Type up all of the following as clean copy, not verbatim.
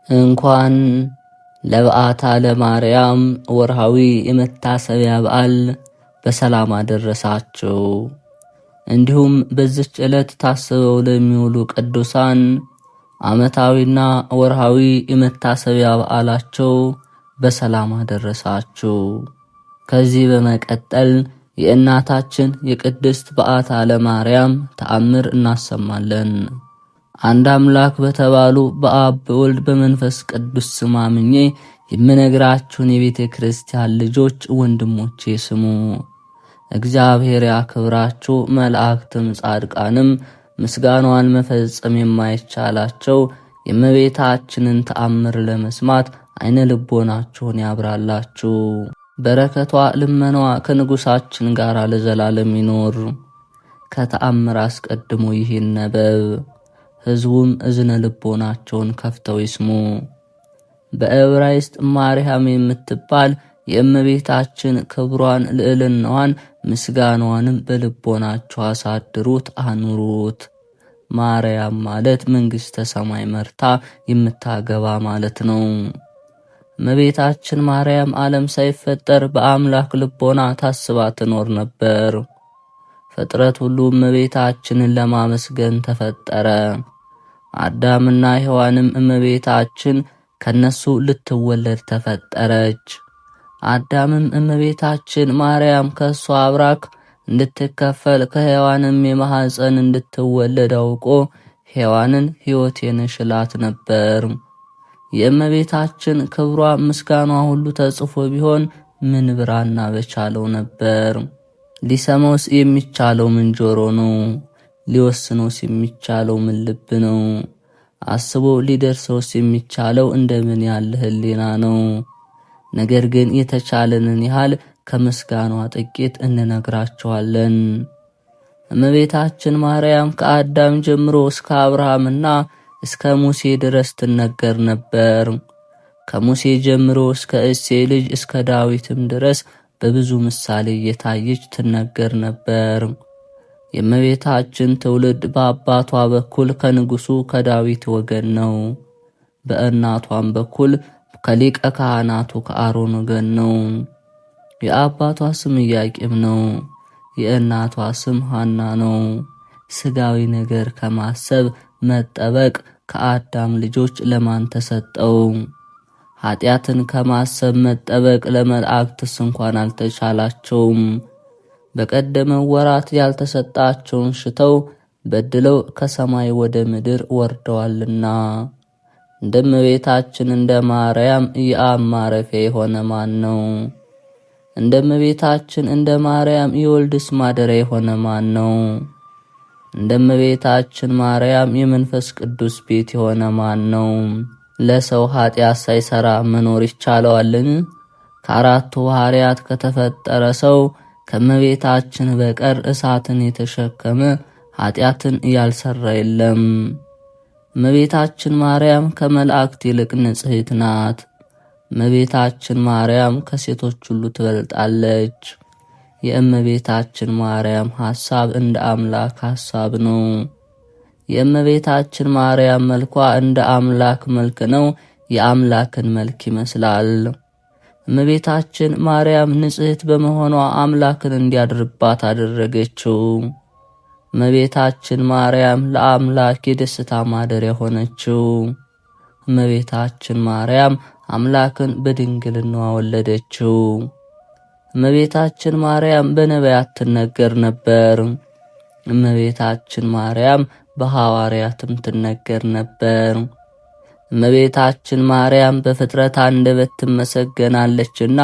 እንኳን ለበዓታ ለማርያም ወርሃዊ የመታሰቢያ በዓል በሰላም አደረሳችሁ። እንዲሁም በዚች ዕለት ታስበው ለሚውሉ ቅዱሳን ዓመታዊና ወርሃዊ የመታሰቢያ በዓላቸው በሰላም አደረሳችሁ። ከዚህ በመቀጠል የእናታችን የቅድስት በዓታ ለማርያም ተአምር እናሰማለን። አንድ አምላክ በተባሉ በአብ በወልድ በመንፈስ ቅዱስ ስም አምኜ የምነግራችሁን የቤተ ክርስቲያን ልጆች ወንድሞቼ ስሙ። እግዚአብሔር ያክብራችሁ። መላእክትም ጻድቃንም ምስጋናዋን መፈጸም የማይቻላቸው የእመቤታችንን ተአምር ለመስማት አይነ ልቦናችሁን ያብራላችሁ። በረከቷ ልመናዋ ከንጉሳችን ጋር ለዘላለም ይኖር። ከተአምር አስቀድሞ ይህን ነበብ ሕዝቡም እዝነ ልቦናቸውን ከፍተው ይስሙ። በዕብራይስጥ ማርያም የምትባል የእመቤታችን ክብሯን ልዕልናዋን ምስጋናዋንም በልቦናችሁ አሳድሩት አኑሩት። ማርያም ማለት መንግሥተ ሰማይ መርታ የምታገባ ማለት ነው። እመቤታችን ማርያም ዓለም ሳይፈጠር በአምላክ ልቦና ታስባ ትኖር ነበር። ፍጥረት ሁሉ እመቤታችንን ለማመስገን ተፈጠረ። አዳምና ሔዋንም እመቤታችን ከነሱ ልትወለድ ተፈጠረች። አዳምም እመቤታችን ማርያም ከሷ አብራክ እንድትከፈል ከሔዋንም የማኅፀን እንድትወለድ አውቆ ሔዋንን ሕይወቴን ሽላት ነበር። የእመቤታችን ክብሯ ምስጋኗ ሁሉ ተጽፎ ቢሆን ምን ብራና በቻለው ነበር። ሊሰማውስ የሚቻለው ምን ጆሮ ነው? ሊወስነውስ የሚቻለው ምን ልብ ነው? አስቦ ሊደርሰውስ የሚቻለው እንደምን ያለ ሕሊና ነው? ነገር ግን የተቻለንን ያህል ከምስጋኗ ጥቂት እንነግራቸዋለን። እመቤታችን ማርያም ከአዳም ጀምሮ እስከ አብርሃምና እስከ ሙሴ ድረስ ትነገር ነበር። ከሙሴ ጀምሮ እስከ እሴይ ልጅ እስከ ዳዊትም ድረስ በብዙ ምሳሌ እየታየች ትነገር ነበር። የእመቤታችን ትውልድ በአባቷ በኩል ከንጉሱ ከዳዊት ወገን ነው። በእናቷም በኩል ከሊቀ ካህናቱ ከአሮን ወገን ነው። የአባቷ ስም ኢያቄም ነው። የእናቷ ስም ሐና ነው። ሥጋዊ ነገር ከማሰብ መጠበቅ ከአዳም ልጆች ለማን ተሰጠው? ኃጢአትን ከማሰብ መጠበቅ ለመላእክትስ እንኳን አልተቻላቸውም። በቀደመው ወራት ያልተሰጣቸውን ሽተው በድለው ከሰማይ ወደ ምድር ወርደዋልና። እንደ እመቤታችን እንደ ማርያም የአብ ማረፊያ የሆነ ማን ነው? እንደ እመቤታችን እንደ ማርያም የወልድስ ማደሪያ የሆነ ማን ነው? እንደ እመቤታችን ማርያም የመንፈስ ቅዱስ ቤት የሆነ ማን ነው? ለሰው ኃጢአት ሳይሰራ መኖር ይቻለዋልን? ከአራቱ ባሕርያት ከተፈጠረ ሰው ከእመቤታችን በቀር እሳትን የተሸከመ ኃጢአትን ያልሰራ የለም። እመቤታችን ማርያም ከመላእክት ይልቅ ንጽሕት ናት። እመቤታችን ማርያም ከሴቶች ሁሉ ትበልጣለች። የእመቤታችን ማርያም ሐሳብ እንደ አምላክ ሐሳብ ነው። የእመቤታችን ማርያም መልኳ እንደ አምላክ መልክ ነው። የአምላክን መልክ ይመስላል። እመቤታችን ማርያም ንጽሕት በመሆኗ አምላክን እንዲያድርባት አደረገችው። እመቤታችን ማርያም ለአምላክ የደስታ ማደሪያ ሆነችው። እመቤታችን ማርያም አምላክን በድንግልናዋ ወለደችው። እመቤታችን ማርያም በነቢያት ትነገር ነበር። እመቤታችን ማርያም በሐዋርያትም ትነገር ነበር። እመቤታችን ማርያም በፍጥረት አንደበት ትመሰገናለችና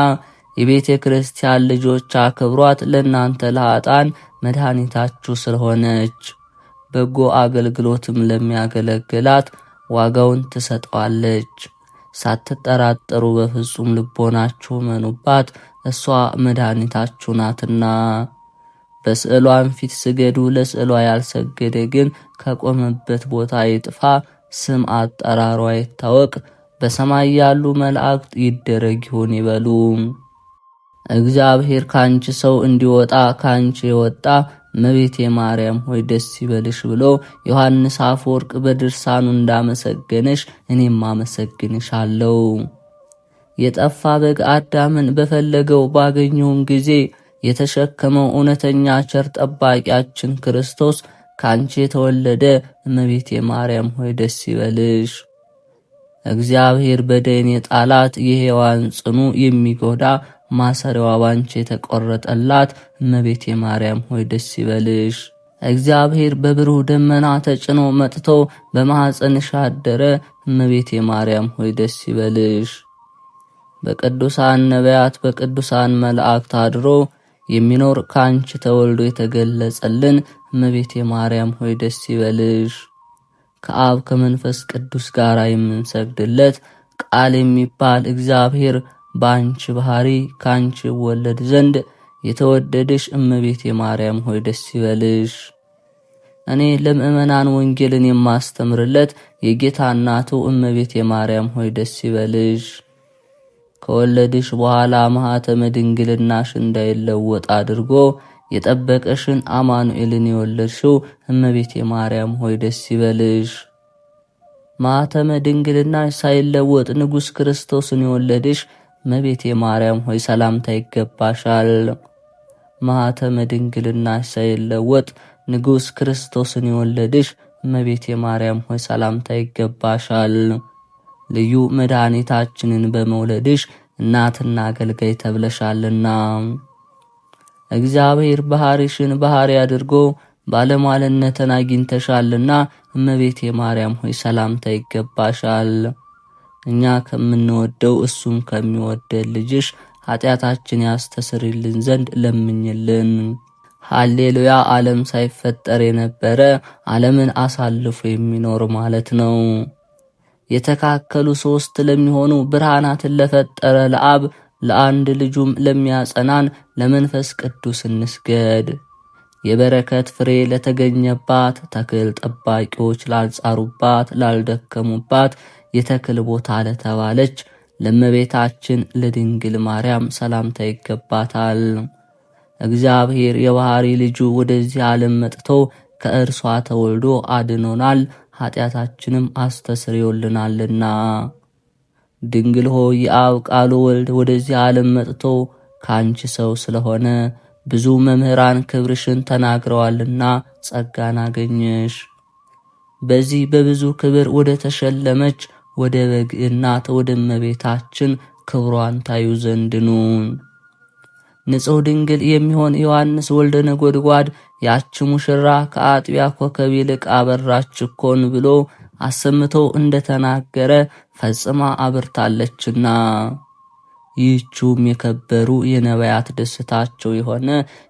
የቤተ ክርስቲያን ልጆች አክብሯት፣ ለእናንተ ለኃጥአን መድኃኒታችሁ ስለሆነች። በጎ አገልግሎትም ለሚያገለግላት ዋጋውን ትሰጠዋለች። ሳትጠራጠሩ በፍጹም ልቦናችሁ መኑባት፣ እሷ መድኃኒታችሁ ናትና። በስዕሏን ፊት ስገዱ፣ ለስዕሏ ያልሰገደ ግን ከቆመበት ቦታ ይጥፋ፣ ስም አጠራሯ ይታወቅ፣ በሰማይ ያሉ መላእክት ይደረግ ይሁን ይበሉ። እግዚአብሔር ካንቺ ሰው እንዲወጣ ካንቺ የወጣ እመቤቴ ማርያም ሆይ ደስ ይበልሽ ብሎ ዮሐንስ አፈወርቅ በድርሳኑ እንዳመሰገነሽ እኔም አመሰግንሻለሁ። የጠፋ በግ አዳምን በፈለገው ባገኘውም ጊዜ የተሸከመው እውነተኛ ቸር ጠባቂያችን ክርስቶስ ካንቺ የተወለደ እመቤቴ ማርያም ሆይ ደስ ይበልሽ። እግዚአብሔር በደይን የጣላት የሔዋን ጽኑ የሚጎዳ ማሰሪያዋ ባንቺ የተቆረጠላት እመቤቴ ማርያም ሆይ ደስ ይበልሽ። እግዚአብሔር በብሩህ ደመና ተጭኖ መጥቶ በማኅፀንሽ አደረ እመቤቴ ማርያም ሆይ ደስ ይበልሽ። በቅዱሳን ነቢያት በቅዱሳን መላእክት አድሮ የሚኖር ካንቺ ተወልዶ የተገለጸልን እመቤቴ ማርያም ሆይ ደስ ይበልሽ። ከአብ ከመንፈስ ቅዱስ ጋር የምንሰግድለት ቃል የሚባል እግዚአብሔር በአንቺ ባህሪ ካንቺ ወለድ ዘንድ የተወደድሽ እመቤቴ ማርያም ሆይ ደስ ይበልሽ። እኔ ለምእመናን ወንጌልን የማስተምርለት የጌታ እናቱ እመቤቴ ማርያም ሆይ ደስ ይበልሽ። ከወለድሽ በኋላ ማኅተመ ድንግልናሽ እንዳይለወጥ አድርጎ የጠበቀሽን አማኑኤልን የወለድሽው እመቤቴ ማርያም ሆይ ደስ ይበልሽ። ማኅተመ ድንግልናሽ ሳይለወጥ ንጉሥ ክርስቶስን የወለድሽ እመቤቴ ማርያም ሆይ ሰላምታ ይገባሻል። ማኅተመ ድንግልናሽ ሳይለወጥ ንጉሥ ክርስቶስን የወለድሽ እመቤቴ ማርያም ሆይ ሰላምታ ይገባሻል። ልዩ መድኃኒታችንን በመውለድሽ እናትና አገልጋይ ተብለሻልና እግዚአብሔር ባህሪሽን ባህሪ አድርጎ ባለሟልነትን አግኝተሻልና እመቤቴ ማርያም ሆይ ሰላምታ ይገባሻል። እኛ ከምንወደው እሱም ከሚወደን ልጅሽ ኃጢአታችን ያስተሰርይልን ዘንድ ለምኝልን። ሃሌሉያ። ዓለም ሳይፈጠር የነበረ ዓለምን አሳልፎ የሚኖር ማለት ነው። የተካከሉ ሶስት ለሚሆኑ ብርሃናትን ለፈጠረ ለአብ ለአንድ ልጁም ለሚያጸናን ለመንፈስ ቅዱስ እንስገድ። የበረከት ፍሬ ለተገኘባት ተክል ጠባቂዎች ላልጻሩባት ላልደከሙባት የተክል ቦታ ለተባለች ለእመቤታችን ለድንግል ማርያም ሰላምታ ይገባታል። እግዚአብሔር የባህሪ ልጁ ወደዚህ ዓለም መጥቶ ከእርሷ ተወልዶ አድኖናል፣ ኃጢአታችንም አስተስርዮልናልና። ድንግል ሆይ የአብ ቃሉ ወልድ ወደዚህ ዓለም መጥቶ ካንቺ ሰው ስለሆነ ብዙ መምህራን ክብርሽን ተናግረዋልና ጸጋን አገኘሽ። በዚህ በብዙ ክብር ወደ ተሸለመች ወደ በግ እናት ወደ እመቤታችን ክብሯን ታዩ ዘንድኑ። ንጹሕ ድንግል የሚሆን ዮሐንስ ወልደ ነጎድጓድ ያች ሙሽራ ከአጥቢያ ኮከብ ይልቅ አበራች እኮን ብሎ አሰምቶ እንደተናገረ ፈጽማ አብርታለችና ይህችውም የከበሩ የነቢያት ደስታቸው የሆነ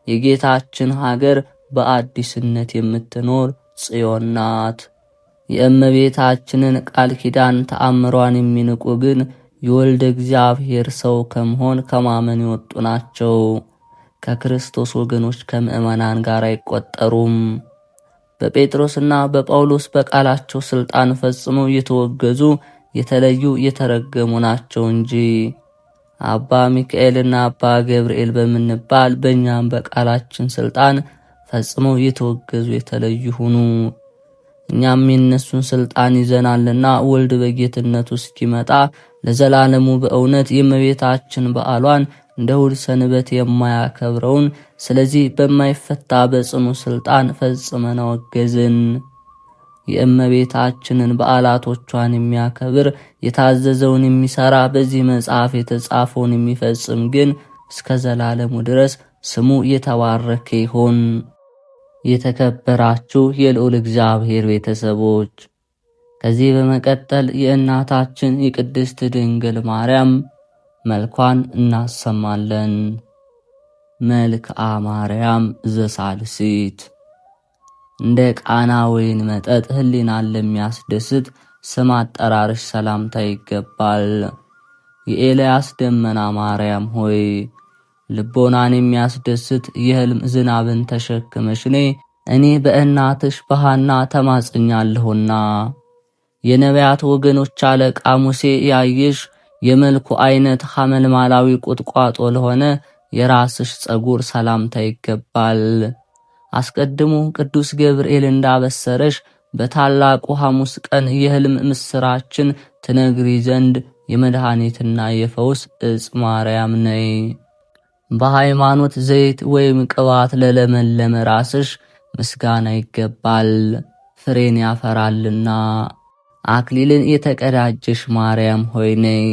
የጌታችን ሀገር በአዲስነት የምትኖር ጽዮን ናት። የእመቤታችንን ቃል ኪዳን ተአምሯን የሚንቁ ግን የወልደ እግዚአብሔር ሰው ከመሆን ከማመን የወጡ ናቸው። ከክርስቶስ ወገኖች ከምእመናን ጋር አይቆጠሩም። በጴጥሮስና በጳውሎስ በቃላቸው ሥልጣን ፈጽመው የተወገዙ የተለዩ የተረገሙ ናቸው እንጂ አባ ሚካኤልና አባ ገብርኤል በምንባል በእኛም በቃላችን ሥልጣን ፈጽመው የተወገዙ የተለዩ ሁኑ። እኛም የነሱን ሥልጣን ይዘናልና ወልድ በጌትነቱ እስኪመጣ ለዘላለሙ በእውነት የእመቤታችን በዓሏን እንደ እሑድ ሰንበት የማያከብረውን ስለዚህ በማይፈታ በጽኑ ሥልጣን ፈጽመን አወገዝን። የእመቤታችንን በዓላቶቿን የሚያከብር የታዘዘውን የሚሠራ በዚህ መጽሐፍ የተጻፈውን የሚፈጽም ግን እስከ ዘላለሙ ድረስ ስሙ የተባረከ ይሁን። የተከበራችሁ የልዑል እግዚአብሔር ቤተሰቦች፣ ከዚህ በመቀጠል የእናታችን የቅድስት ድንግል ማርያም መልኳን እናሰማለን። መልክአ ማርያም ዘሳልሲት። እንደ ቃና ወይን መጠጥ ሕሊናን ለሚያስደስት ስም አጠራርሽ ሰላምታ ይገባል። የኤልያስ ደመና ማርያም ሆይ ልቦናን የሚያስደስት የሕልም ዝናብን ተሸክመሽ እኔ በእናትሽ በሐና ተማጽኛለሁና የነቢያት ወገኖች አለቃ ሙሴ ያየሽ የመልኩ አይነት ሐመልማላዊ ቁጥቋጦ ለሆነ የራስሽ ጸጉር ሰላምታ ይገባል። አስቀድሞ ቅዱስ ገብርኤል እንዳበሰረሽ በታላቁ ሐሙስ ቀን የሕልም ምስራችን ትነግሪ ዘንድ የመድኃኒትና የፈውስ ዕፅ ማርያም ነይ። በሃይማኖት ዘይት ወይም ቅባት ለለመለመ ራስሽ ምስጋና ይገባል፣ ፍሬን ያፈራልና። አክሊልን የተቀዳጀሽ ማርያም ሆይ ነይ።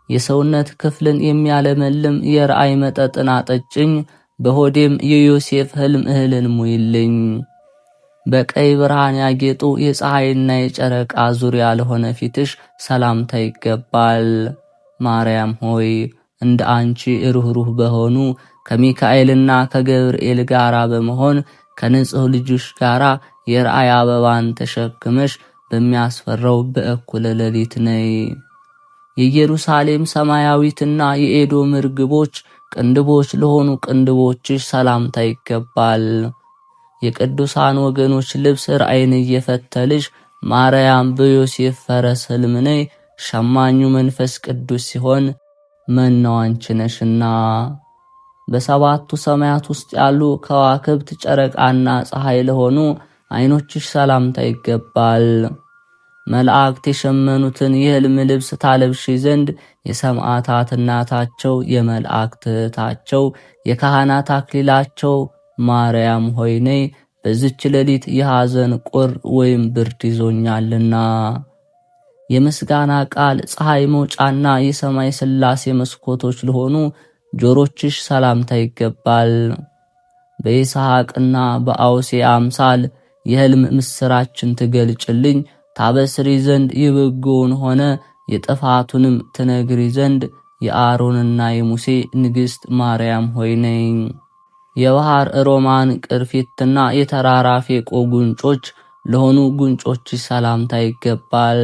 የሰውነት ክፍልን የሚያለመልም የራእይ መጠጥን አጠጭኝ፣ በሆዴም የዮሴፍ ሕልም እህልን ሙይልኝ። በቀይ ብርሃን ያጌጡ የፀሐይና የጨረቃ ዙሪያ ለሆነ ፊትሽ ሰላምታ ይገባል። ማርያም ሆይ እንደ አንቺ ሩህሩህ በሆኑ ከሚካኤልና ከገብርኤል ጋራ በመሆን ከንጹሕ ልጅሽ ጋራ የራእይ አበባን ተሸክመሽ በሚያስፈራው በእኩለ ሌሊት ነይ። የኢየሩሳሌም ሰማያዊትና የኤዶም ርግቦች ቅንድቦች ለሆኑ ቅንድቦችሽ ሰላምታ ይገባል። የቅዱሳን ወገኖች ልብስ ራእይን እየፈተልሽ ማርያም በዮሴፍ ፈረስ ሕልም ነይ። ሸማኙ መንፈስ ቅዱስ ሲሆን መናው አንቺ ነሽና። በሰባቱ ሰማያት ውስጥ ያሉ ከዋክብት ጨረቃና ፀሐይ ለሆኑ ዓይኖችሽ ሰላምታ ይገባል። መላእክት የሸመኑትን የሕልም ልብስ ታለብሺ ዘንድ የሰማዕታት እናታቸው የመላእክት እህታቸው የካህናት አክሊላቸው ማርያም ሆይ ነይ። በዚች ሌሊት የሐዘን ቁር ወይም ብርድ ይዞኛልና። የምስጋና ቃል ፀሐይ መውጫና የሰማይ ሥላሴ መስኮቶች ለሆኑ ጆሮችሽ ሰላምታ ይገባል። በይስሐቅና በአውሴ አምሳል የሕልም ምስራችን ትገልጭልኝ ታበስሪ ዘንድ የበጎውን ሆነ የጥፋቱንም ትነግሪ ዘንድ የአሮንና የሙሴ ንግሥት ማርያም ሆይ ነይ። የባሕር ሮማን ቅርፊትና የተራራ ፌቆ ጉንጮች ለሆኑ ጉንጮችሽ ሰላምታ ይገባል።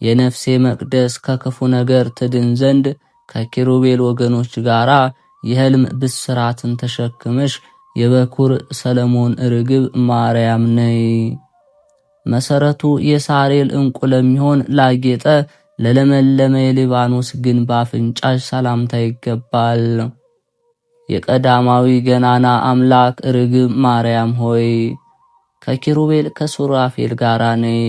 የነፍሴ መቅደስ ከክፉ ነገር ትድን ዘንድ ከኪሩቤል ወገኖች ጋራ የሕልም ብስራትን ተሸክመሽ የበኩር ሰለሞን ርግብ ማርያም ነይ። መሰረቱ የሳሬል ዕንቁ ለሚሆን ላጌጠ ለለመለመ የሊባኖስ ግንብ አፍንጫሽ ሰላምታ ይገባል። የቀዳማዊ ገናና አምላክ ርግብ ማርያም ሆይ ከኪሩቤል ከሱራፌል ጋራ ነይ።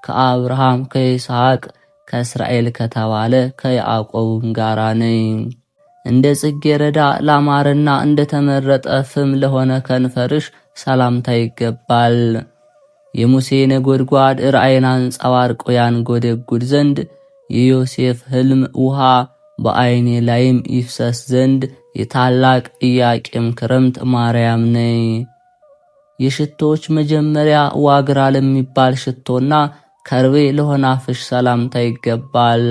ከአብርሃም ከይስሐቅ ከእስራኤል ከተባለ ከያዕቆብም ጋራ ነይ። እንደ ጽጌረዳ ላማረና እንደ ተመረጠ ፍም ለሆነ ከንፈርሽ ሰላምታ ይገባል። የሙሴ ነጎድጓድ ራእይን አንጸባርቆ ያንጎደጉድ ዘንድ የዮሴፍ ሕልም ውሃ በዓይኔ ላይም ይፍሰስ ዘንድ የታላቅ ኢያቄም ክረምት ማርያም ነይ። የሽቶዎች መጀመሪያ ዋግራ ለሚባል ሽቶና ከርቤ ለሆነ አፍሽ ሰላምታ ይገባል።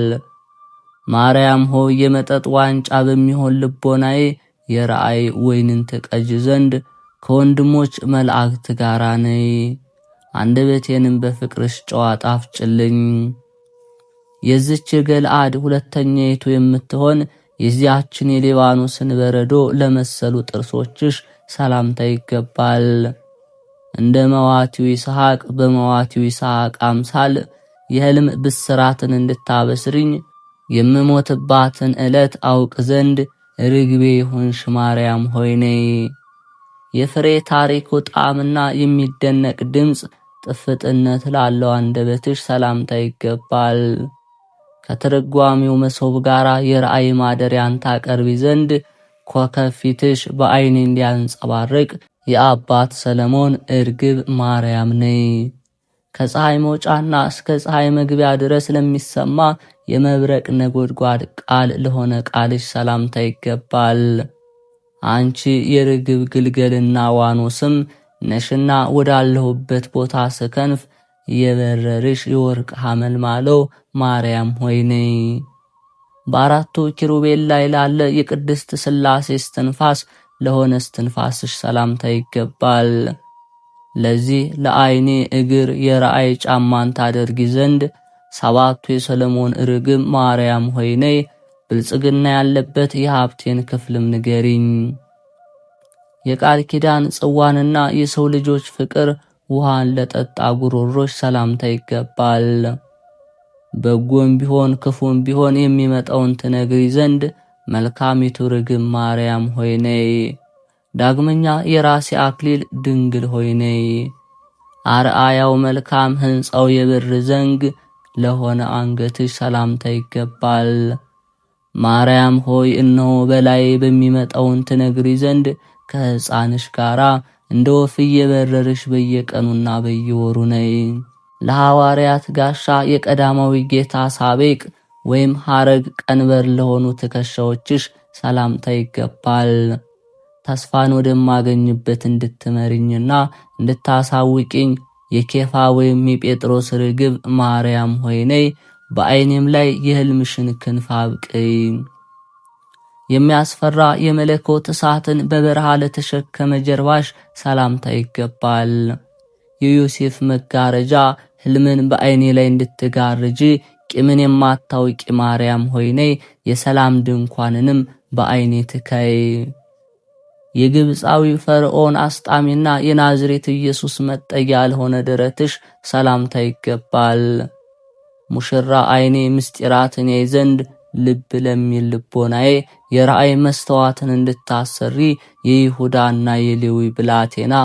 ማርያም ሆይ የመጠጥ ዋንጫ በሚሆን ልቦናዬ የራእይ ወይንን ትቀጅ ዘንድ ከወንድሞች መላእክት ጋራ ነይ። አንደበቴንም በፍቅርሽ ጨዋ ጣፍጭልኝ። የዚች የገልአድ ሁለተኛይቱ የምትሆን የዚያችን የሊባኖስን በረዶ ለመሰሉ ጥርሶችሽ ሰላምታ ይገባል። እንደ መዋቲው ይስሐቅ በመዋቲው ይስሐቅ አምሳል የሕልም ብስራትን እንድታበስርኝ የምሞትባትን ዕለት አውቅ ዘንድ ርግቤ ሆንሽ ማርያም ሆይ ነይ። የፍሬ ታሪኩ ጣዕምና የሚደነቅ ድምፅ ጥፍጥነት ላለው አንደበትሽ ሰላምታ ይገባል። ከትርጓሚው መሶብ ጋር የራእይ ማደሪያን ታቀርቢ ዘንድ ኮከብ ፊትሽ በዓይኔ እንዲያንጸባርቅ የአባት ሰለሞን እርግብ ማርያም ነይ። ከፀሐይ መውጫና እስከ ፀሐይ መግቢያ ድረስ ለሚሰማ የመብረቅ ነጎድጓድ ቃል ለሆነ ቃልሽ ሰላምታ ይገባል። አንቺ የርግብ ግልገልና ዋኖስም ነሽና ወዳለሁበት ቦታ ስከንፍ የበረርሽ የወርቅ ሐመልማለው ማርያም ሆይ ነይ። በአራቱ ኪሩቤል ላይ ላለ የቅድስት ሥላሴ እስትንፋስ ለሆነ እስትንፋስሽ ሰላምታ ይገባል። ለዚህ ለዓይኔ እግር የራእይ ጫማን ታደርጊ ዘንድ ሰባቱ የሰለሞን ርግብ ማርያም ሆይ ነይ። ብልጽግና ያለበት የሀብቴን ክፍልም ንገሪኝ። የቃል ኪዳን ጽዋንና የሰው ልጆች ፍቅር ውሃን ለጠጣ ጉሮሮች ሰላምታ ይገባል። በጎም ቢሆን ክፉም ቢሆን የሚመጣውን ትነግሪ ዘንድ መልካሚቱ ርግብ ማርያም ሆይ ነይ። ዳግመኛ የራሴ አክሊል ድንግል ሆይ ነይ። አርአያው መልካም ሕንጻው የብር ዘንግ ለሆነ አንገትሽ ሰላምታ ይገባል። ማርያም ሆይ እነሆ በላይ በሚመጣውን ትነግሪ ዘንድ ከሕፃንሽ ጋራ እንደ ወፍ እየበረርሽ በየቀኑና በየወሩ ነይ። ለሐዋርያት ጋሻ የቀዳማዊ ጌታ ሳቤቅ ወይም ሐረግ ቀንበር ለሆኑ ትከሻዎችሽ ሰላምታ ይገባል። ተስፋን ወደማገኝበት እንድትመሪኝና እንድታሳውቂኝ የኬፋ ወይም የጴጥሮስ ርግብ ማርያም ሆይ ነይ። በዓይኔም ላይ የሕልምሽን ክንፍ አብቅይ። የሚያስፈራ የመለኮት እሳትን በበረሃ ለተሸከመ ጀርባሽ ሰላምታ ይገባል። የዮሴፍ መጋረጃ ሕልምን በዓይኔ ላይ እንድትጋርጂ ቂምን የማታውቂ ማርያም ሆይ ነይ። የሰላም ድንኳንንም በዓይኔ ትከይ። የግብፃዊ ፈርዖን አስጣሚና የናዝሬት ኢየሱስ መጠጊያ ለሆነ ደረትሽ ሰላምታ ይገባል። ሙሽራ ዓይኔ ምስጢራትን ያይ ዘንድ ልብ ለሚል ልቦናዬ የራእይ መስተዋትን እንድታሰሪ የይሁዳና የሌዊ ብላቴና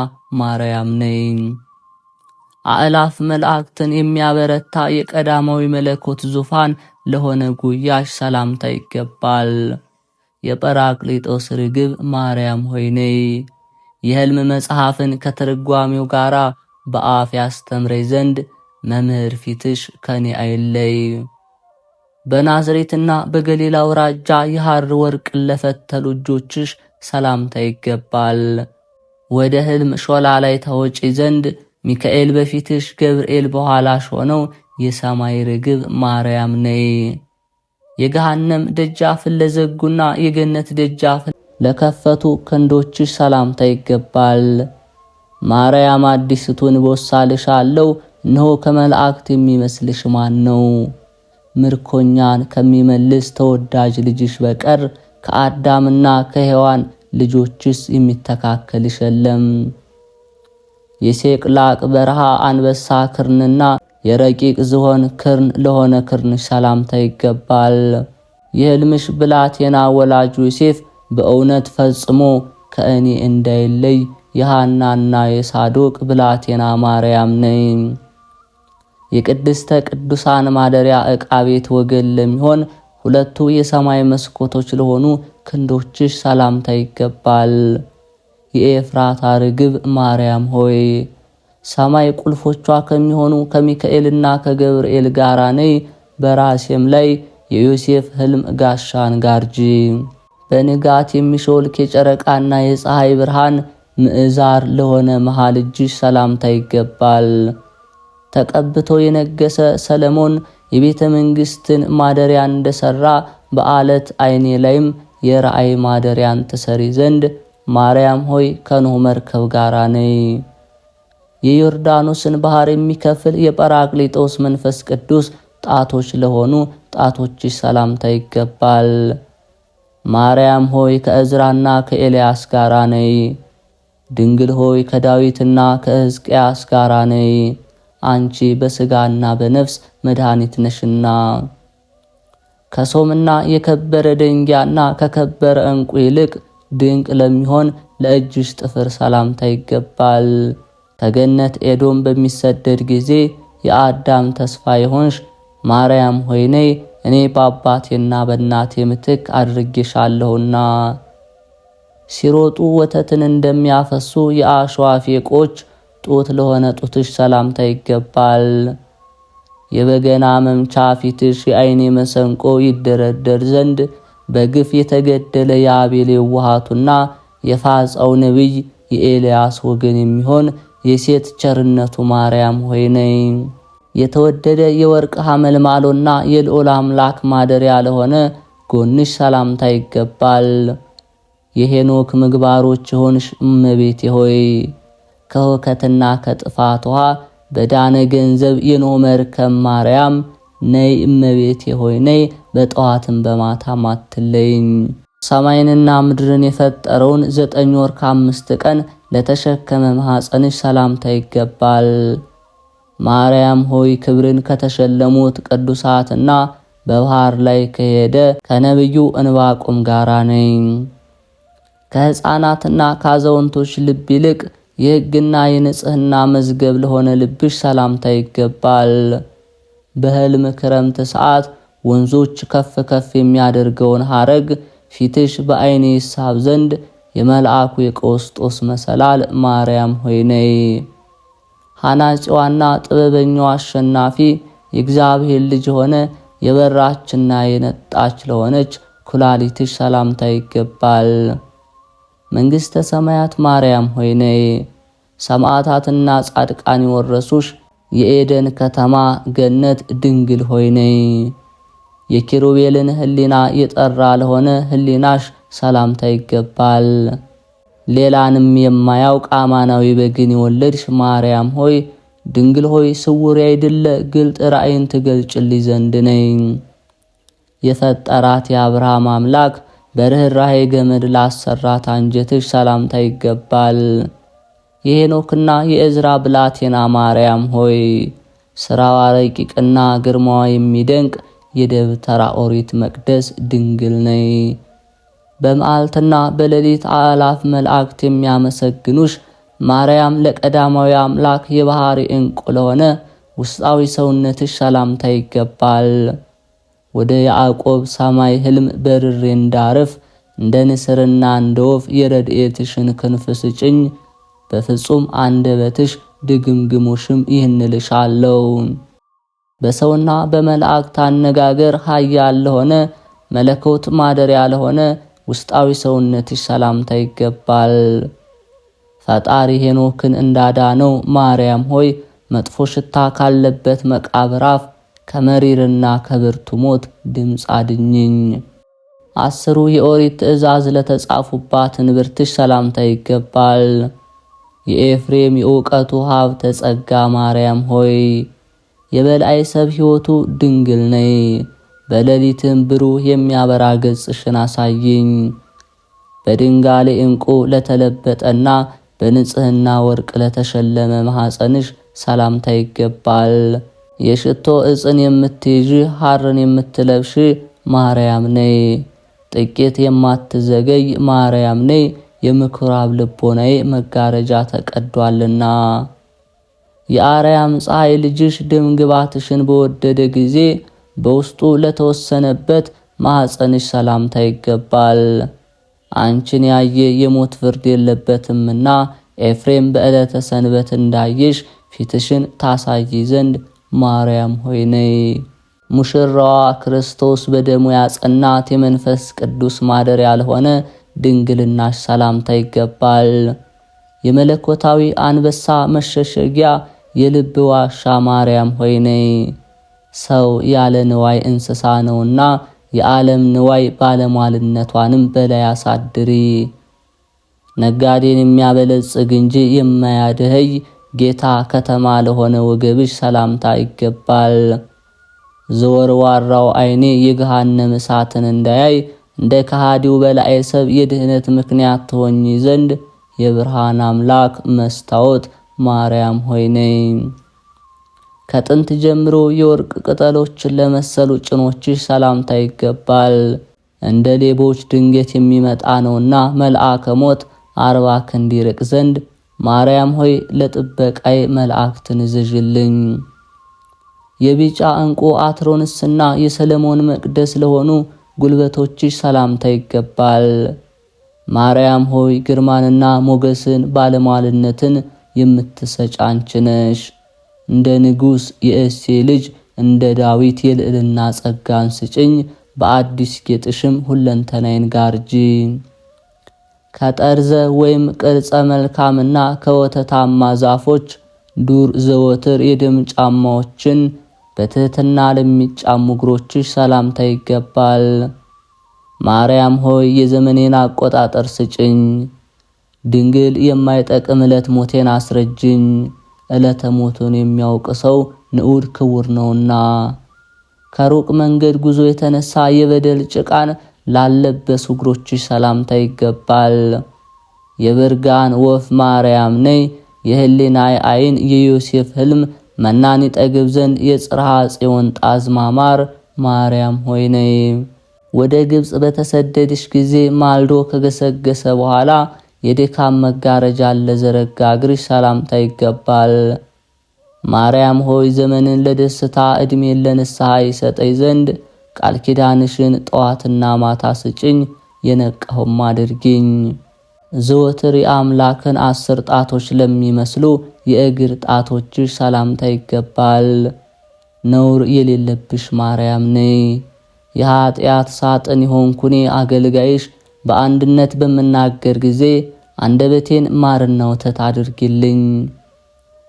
ማርያም ነኝ። አእላፍ መላእክትን የሚያበረታ የቀዳማዊ መለኮት ዙፋን ለሆነ ጉያሽ ሰላምታ ይገባል። የጰራቅሊጦስ ርግብ ማርያም ሆይ ነይ። የሕልም መጽሐፍን ከትርጓሜው ጋር በአፍ ያስተምረኝ ዘንድ መምህር ፊትሽ ከኔ አይለይ። በናዝሬትና በገሊላ አውራጃ የሐር ወርቅ ለፈተሉ እጆችሽ ሰላምታ ይገባል። ወደ ሕልም ሾላ ላይ ታወጪ ዘንድ ሚካኤል በፊትሽ ገብርኤል በኋላሽ ሆነው የሰማይ ርግብ ማርያም ነይ። የገሃነም ደጃፍን ለዘጉና የገነት ደጃፍን ለከፈቱ ክንዶችሽ ሰላምታ ይገባል። ማርያም አዲስቱን ቦሳልሻለሁ፣ እነሆ ከመላእክት የሚመስልሽ ማን ነው? ምርኮኛን ከሚመልስ ተወዳጅ ልጅሽ በቀር ከአዳምና ከሔዋን ልጆችስ የሚተካከልሽ የለም። የሴቅላቅ በረሃ አንበሳ ክርንና የረቂቅ ዝሆን ክርን ለሆነ ክርንሽ ሰላምታ ይገባል። የሕልምሽ ብላቴና ወላጁ ዮሴፍ በእውነት ፈጽሞ ከእኔ እንዳይለይ የሐናና የሳዶቅ ብላቴና ማርያም ነኝ። የቅድስተ ቅዱሳን ማደሪያ ዕቃ ቤት ወገን ለሚሆን ሁለቱ የሰማይ መስኮቶች ለሆኑ ክንዶችሽ ሰላምታ ይገባል። የኤፍራታ ርግብ ማርያም ሆይ ሰማይ ቁልፎቿ ከሚሆኑ ከሚካኤልና ከገብርኤል ጋራ ነይ። በራሴም ላይ የዮሴፍ ሕልም ጋሻን ጋርጂ። በንጋት የሚሾልክ የጨረቃና የፀሐይ ብርሃን ምዕዛር ለሆነ መሃል እጅሽ ሰላምታ ይገባል። ተቀብቶ የነገሰ ሰለሞን የቤተ መንግሥትን ማደሪያን እንደሰራ በአለት ዓይኔ ላይም የራእይ ማደሪያን ትሰሪ ዘንድ ማርያም ሆይ ከኖህ መርከብ ጋራ ነይ። የዮርዳኖስን ባህር የሚከፍል የጰራቅሊጦስ መንፈስ ቅዱስ ጣቶች ለሆኑ ጣቶችሽ ሰላምታ ይገባል። ማርያም ሆይ ከእዝራና ከኤልያስ ጋራ ነይ። ድንግል ሆይ ከዳዊትና ከሕዝቅያስ ጋራ ነይ። አንቺ በሥጋና በነፍስ መድኃኒት ነሽና። ከሶምና የከበረ ደንጊያና ከከበረ ዕንቁ ይልቅ ድንቅ ለሚሆን ለእጅሽ ጥፍር ሰላምታ ይገባል። ከገነት ኤዶም በሚሰደድ ጊዜ የአዳም ተስፋ የሆንሽ ማርያም ሆይ ነይ። እኔ በአባቴና በእናቴ ምትክ አድርጌሻለሁና። ሲሮጡ ወተትን እንደሚያፈሱ የአሸዋፍ ፌቆች ጡት ለሆነ ጡትሽ ሰላምታ ይገባል። የበገና መምቻ ፊትሽ የዓይኔ መሰንቆ ይደረደር ዘንድ በግፍ የተገደለ የአቤል የዋሃቱና የፋጻው ነቢይ የኤልያስ ወገን የሚሆን የሴት ቸርነቱ ማርያም ሆይ ነይ። የተወደደ የወርቅ ሐመልማሎና የልዑል አምላክ ማደሪያ ለሆነ ጎንሽ ሰላምታ ይገባል። የሄኖክ ምግባሮች ሆንሽ እመቤቴ ሆይ ከሁከትና ከጥፋት ውሃ በዳነ ገንዘብ የኖህ መርከብ ማርያም ነይ። እመቤቴ ሆይ ነይ። በጠዋትም በማታም አትለይኝ። ሰማይንና ምድርን የፈጠረውን 9 ወር ከ5 ቀን ለተሸከመ ማኅፀንሽ ሰላምታ ይገባል። ማርያም ሆይ ክብርን ከተሸለሙት ቅዱሳትና በባህር ላይ ከሄደ ከነቢዩ ዕንባቆም ጋራ ነኝ። ከሕፃናትና ከአዛውንቶች ልብ ይልቅ የሕግና የንጽህና መዝገብ ለሆነ ልብሽ ሰላምታ ይገባል። በሕልም ክረምት ሰዓት ወንዞች ከፍ ከፍ የሚያደርገውን ሐረግ ፊትሽ በዓይኔ ይሳብ ዘንድ የመልአኩ የቀውስጦስ መሰላል ማርያም ሆይ ነይ። ሐናጺዋና ጥበበኛው አሸናፊ የእግዚአብሔር ልጅ ሆነ የበራችና የነጣች ለሆነች ኩላሊትሽ ሰላምታ ይገባል። መንግሥተ ሰማያት ማርያም ሆይ ነይ። ሰማዕታትና ጻድቃን የወረሱሽ የኤደን ከተማ ገነት ድንግል ሆይ ነይ። የኪሩቤልን ሕሊና የጠራ ለሆነ ሕሊናሽ ሰላምታ ይገባል። ሌላንም የማያውቅ አማናዊ በግን የወለድሽ ማርያም ሆይ ድንግል ሆይ ስውር ያይደለ ግልጥ ራእይን ትገልጭልኝ ዘንድ ነይ። የፈጠራት የአብርሃም አምላክ በርህራሄ ገመድ ላሰራት አንጀትሽ ሰላምታ ይገባል። የሄኖክና የእዝራ ብላቴና ማርያም ሆይ ስራዋ ረቂቅና ግርማዋ የሚደንቅ የደብተራ ኦሪት መቅደስ ድንግል ነይ። በመዓልትና በሌሊት አእላፍ መላእክት የሚያመሰግኑሽ ማርያም ለቀዳማዊ አምላክ የባህሪ ዕንቁ ለሆነ ውስጣዊ ሰውነትሽ ሰላምታ ይገባል። ወደ ያዕቆብ ሰማይ ህልም በርሬ እንዳርፍ እንደ ንስርና እንደ ወፍ የረድኤትሽን ክንፍ ስጭኝ። በፍጹም አንደበትሽ ድግምግሞሽም ይህን ልሻለው። በሰውና በመላእክት አነጋገር ኃያል ለሆነ መለኮት ማደሪያ ለሆነ ውስጣዊ ሰውነትሽ ሰላምታ ይገባል። ፈጣሪ ሄኖክን እንዳዳነው ማርያም ሆይ መጥፎ ሽታ ካለበት መቃብር አፍ ከመሪርና ከብርቱ ሞት ድምፅ አድኝኝ። 10 የኦሪት ትእዛዝ ለተጻፉባት እንብርትሽ ሰላምታ ይገባል። የኤፍሬም የእውቀቱ ሀብተ ጸጋ ማርያም ሆይ የበልዓይ ሰብ ሕይወቱ ድንግል ነይ። በሌሊትም ብሩህ የሚያበራ ገጽሽን አሳይኝ። በድንጋሌ ዕንቁ ለተለበጠና በንጽህና ወርቅ ለተሸለመ ማኅፀንሽ ሰላምታ ይገባል። የሽቶ ዕፅን የምትይዥ ሐርን የምትለብሽ ማርያም ነይ። ጥቂት የማትዘገይ ማርያም ነይ። የምኩራብ ልቦናዬ መጋረጃ ተቀዷልና። የአርያም ፀሐይ ልጅሽ ደም ግባትሽን በወደደ ጊዜ በውስጡ ለተወሰነበት ማኅፀንሽ ሰላምታ ይገባል። አንቺን ያየ የሞት ፍርድ የለበትምና ኤፍሬም በዕለተ ሰንበት እንዳየሽ ፊትሽን ታሳይ ዘንድ ማርያም ሆይ ነይ። ሙሽራዋ ክርስቶስ በደሙ ያጸናት የመንፈስ ቅዱስ ማደሪያ ለሆነ ድንግልናሽ ሰላምታ ይገባል። የመለኮታዊ አንበሳ መሸሸጊያ የልብ ዋሻ ማርያም ሆይ ነይ። ሰው ያለ ንዋይ እንስሳ ነውና የዓለም ንዋይ ባለሟልነቷንም በላይ አሳድሪ። ነጋዴን የሚያበለጽግ እንጂ የማያድህይ ጌታ ከተማ ለሆነ ወገብሽ ሰላምታ ይገባል። ዘወርዋራው ዓይኔ የገሃነም እሳትን እንዳያይ እንደ ከሃዲው በልዓይ ሰብ የድህነት ምክንያት ትሆኚ ዘንድ የብርሃን አምላክ መስታወት ማርያም ሆይ ነይ። ከጥንት ጀምሮ የወርቅ ቅጠሎችን ለመሰሉ ጭኖችሽ ሰላምታ ይገባል። እንደ ሌቦች ድንገት የሚመጣ ነውና መልአከ ሞት 40 ክንድ ይርቅ ዘንድ ማርያም ሆይ ለጥበቃይ መላእክትን እዘዥልኝ። የቢጫ ዕንቁ አትሮንስና የሰለሞን መቅደስ ለሆኑ ጉልበቶችሽ ሰላምታ ይገባል። ማርያም ሆይ ግርማንና ሞገስን ባለሟልነትን የምትሰጭ አንቺ ነሽ። እንደ ንጉሥ የእሴይ ልጅ እንደ ዳዊት የልዕልና ጸጋን ስጭኝ። በአዲስ ጌጥሽም ሁለንተናዬን ጋርጂ። ከጠርዘ ወይም ቅርጸ መልካምና ከወተታማ ዛፎች ዱር ዘወትር የደም ጫማዎችን በትህትና ለሚጫሙ እግሮችሽ ሰላምታ ይገባል። ማርያም ሆይ የዘመኔን አቆጣጠር ስጭኝ። ድንግል የማይጠቅም ዕለት ሞቴን አስረጅኝ። ዕለተ ሞቱን የሚያውቅ ሰው ንዑድ ክቡር ነውና። ከሩቅ መንገድ ጉዞ የተነሳ የበደል ጭቃን ላለበሱ እግሮችሽ ሰላምታ ይገባል። የብርጋን ወፍ ማርያም ነይ። የህሊናይ ዓይን የዮሴፍ ህልም መናን ይጠግብ ዘንድ የጽርሐ ጽዮን ጣዝማ ማር ማርያም ሆይ ነይ። ወደ ግብጽ በተሰደድሽ ጊዜ ማልዶ ከገሰገሰ በኋላ የድካም መጋረጃን ለዘረጋ እግርሽ ሰላምታ ይገባል። ማርያም ሆይ ዘመንን ለደስታ ዕድሜን ለንስሐ ይሰጠኝ ዘንድ ቃል ኪዳንሽን ጠዋትና ማታ ስጭኝ፣ የነቃሁም አድርጊኝ። ዘወትር የአምላክን 10 ጣቶች ለሚመስሉ የእግር ጣቶችሽ ሰላምታ ይገባል። ነውር የሌለብሽ ማርያም ነይ። የኃጢአት ሳጥን የሆንኩኔ አገልጋይሽ በአንድነት በምናገር ጊዜ አንደበቴን ማርና ወተት አድርጊልኝ።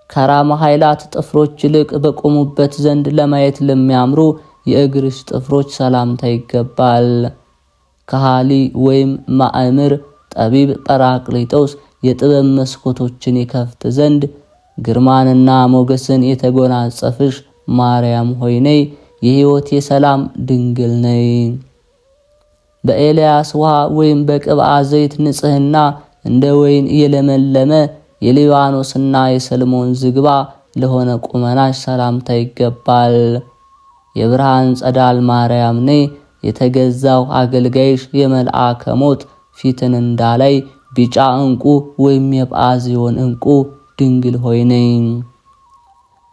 ከራማ ኃይላት ጥፍሮች ይልቅ በቆሙበት ዘንድ ለማየት ለሚያምሩ የእግርሽ ጥፍሮች ሰላምታ ይገባል። ከሃሊ ወይም ማእምር ጠቢብ ጰራቅሊጦስ የጥበብ መስኮቶችን ይከፍት ዘንድ ግርማንና ሞገስን የተጎናጸፍሽ ማርያም ሆይ ነይ። የሕይወቴ ሰላም ድንግል ነይ። በኤልያስ ውሃ ወይም በቅብአ ዘይት ንጽሕና እንደ ወይን የለመለመ የሊባኖስና የሰልሞን ዝግባ ለሆነ ቁመናሽ ሰላምታ ይገባል። የብርሃን ጸዳል ማርያም ነይ። የተገዛው አገልጋይሽ የመልአከ ሞት ፊትን እንዳላይ ቢጫ ዕንቁ ወይም የጳዚዮን ዕንቁ ድንግል ሆይ ነይ።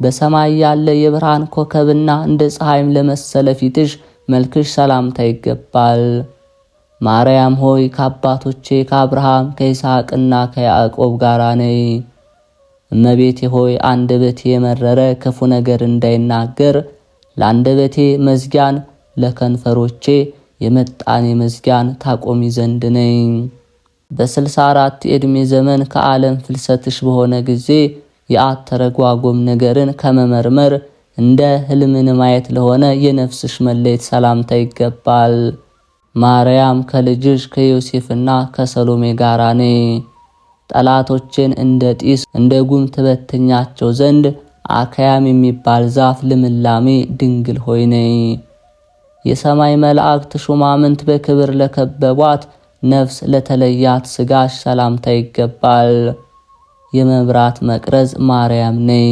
በሰማይ ያለ የብርሃን ኮከብና እንደ ፀሐይም ለመሰለ ፊትሽ መልክሽ ሰላምታ ይገባል። ማርያም ሆይ ከአባቶቼ ከአብርሃም ከይስሐቅና ከያዕቆብ ጋር ነይ። እመቤቴ ሆይ አንደበቴ የመረረ ክፉ ነገር እንዳይናገር ለአንደበቴ መዝጊያን ለከንፈሮቼ የመጣኔ መዝጊያን ታቆሚ ዘንድ ነይ። በ64 የዕድሜ ዘመን ከዓለም ፍልሰትሽ በሆነ ጊዜ የአተረጓጎም ነገርን ከመመርመር እንደ ሕልምን ማየት ለሆነ የነፍስሽ መለየት ሰላምታ ይገባል። ማርያም ከልጅሽ ከዮሴፍና ከሰሎሜ ጋር ነይ። ጠላቶችን እንደ ጢስ እንደ ጉም ትበትኛቸው ዘንድ አካያም የሚባል ዛፍ ልምላሜ ድንግል ሆይ ነይ። የሰማይ መላእክት ሹማምንት በክብር ለከበቧት ነፍስ ለተለያት ስጋሽ ሰላምታ ይገባል። የመብራት መቅረዝ ማርያም ነይ።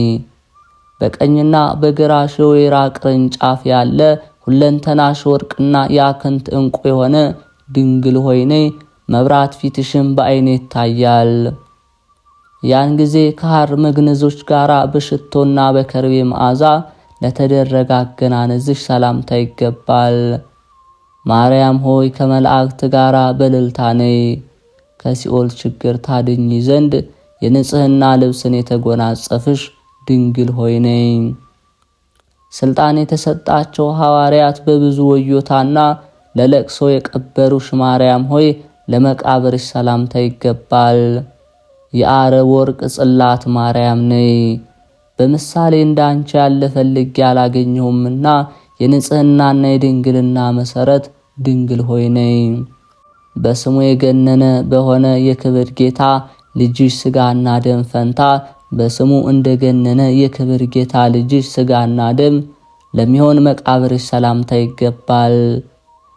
በቀኝና በግራሽ የወይራ ቅርንጫፍ ያለ ሁለንተናሽ ወርቅና ያክንት ዕንቁ የሆነ ድንግል ሆይ ነይ። መብራት ፊትሽም በዓይኔ ይታያል። ያን ጊዜ ከሐር መግነዞች ጋር በሽቶና በከርቤ መዓዛ ለተደረገ አገናነዝሽ ሰላምታ ይገባል። ማርያም ሆይ ከመላእክት ጋር በእልልታ ነይ። ከሲኦል ችግር ታድኝ ዘንድ የንጽህና ልብስን የተጎናጸፍሽ ድንግል ሆይ ነይ። ስልጣን የተሰጣቸው ሐዋርያት በብዙ ወዮታና ለለቅሶ የቀበሩሽ ማርያም ሆይ ለመቃብርሽ ሰላምታ ይገባል። የአረብ ወርቅ ጽላት ማርያም ነይ። በምሳሌ እንዳንቺ ያለ ፈልጌ አላገኘሁምና የንጽህናና የድንግልና መሰረት ድንግል ሆይ ነይ። በስሙ የገነነ በሆነ የክብር ጌታ ልጅሽ ስጋና ደም ፈንታ በስሙ እንደገነነ የክብር ጌታ ልጅሽ ስጋና ደም ለሚሆን መቃብርሽ ሰላምታ ይገባል።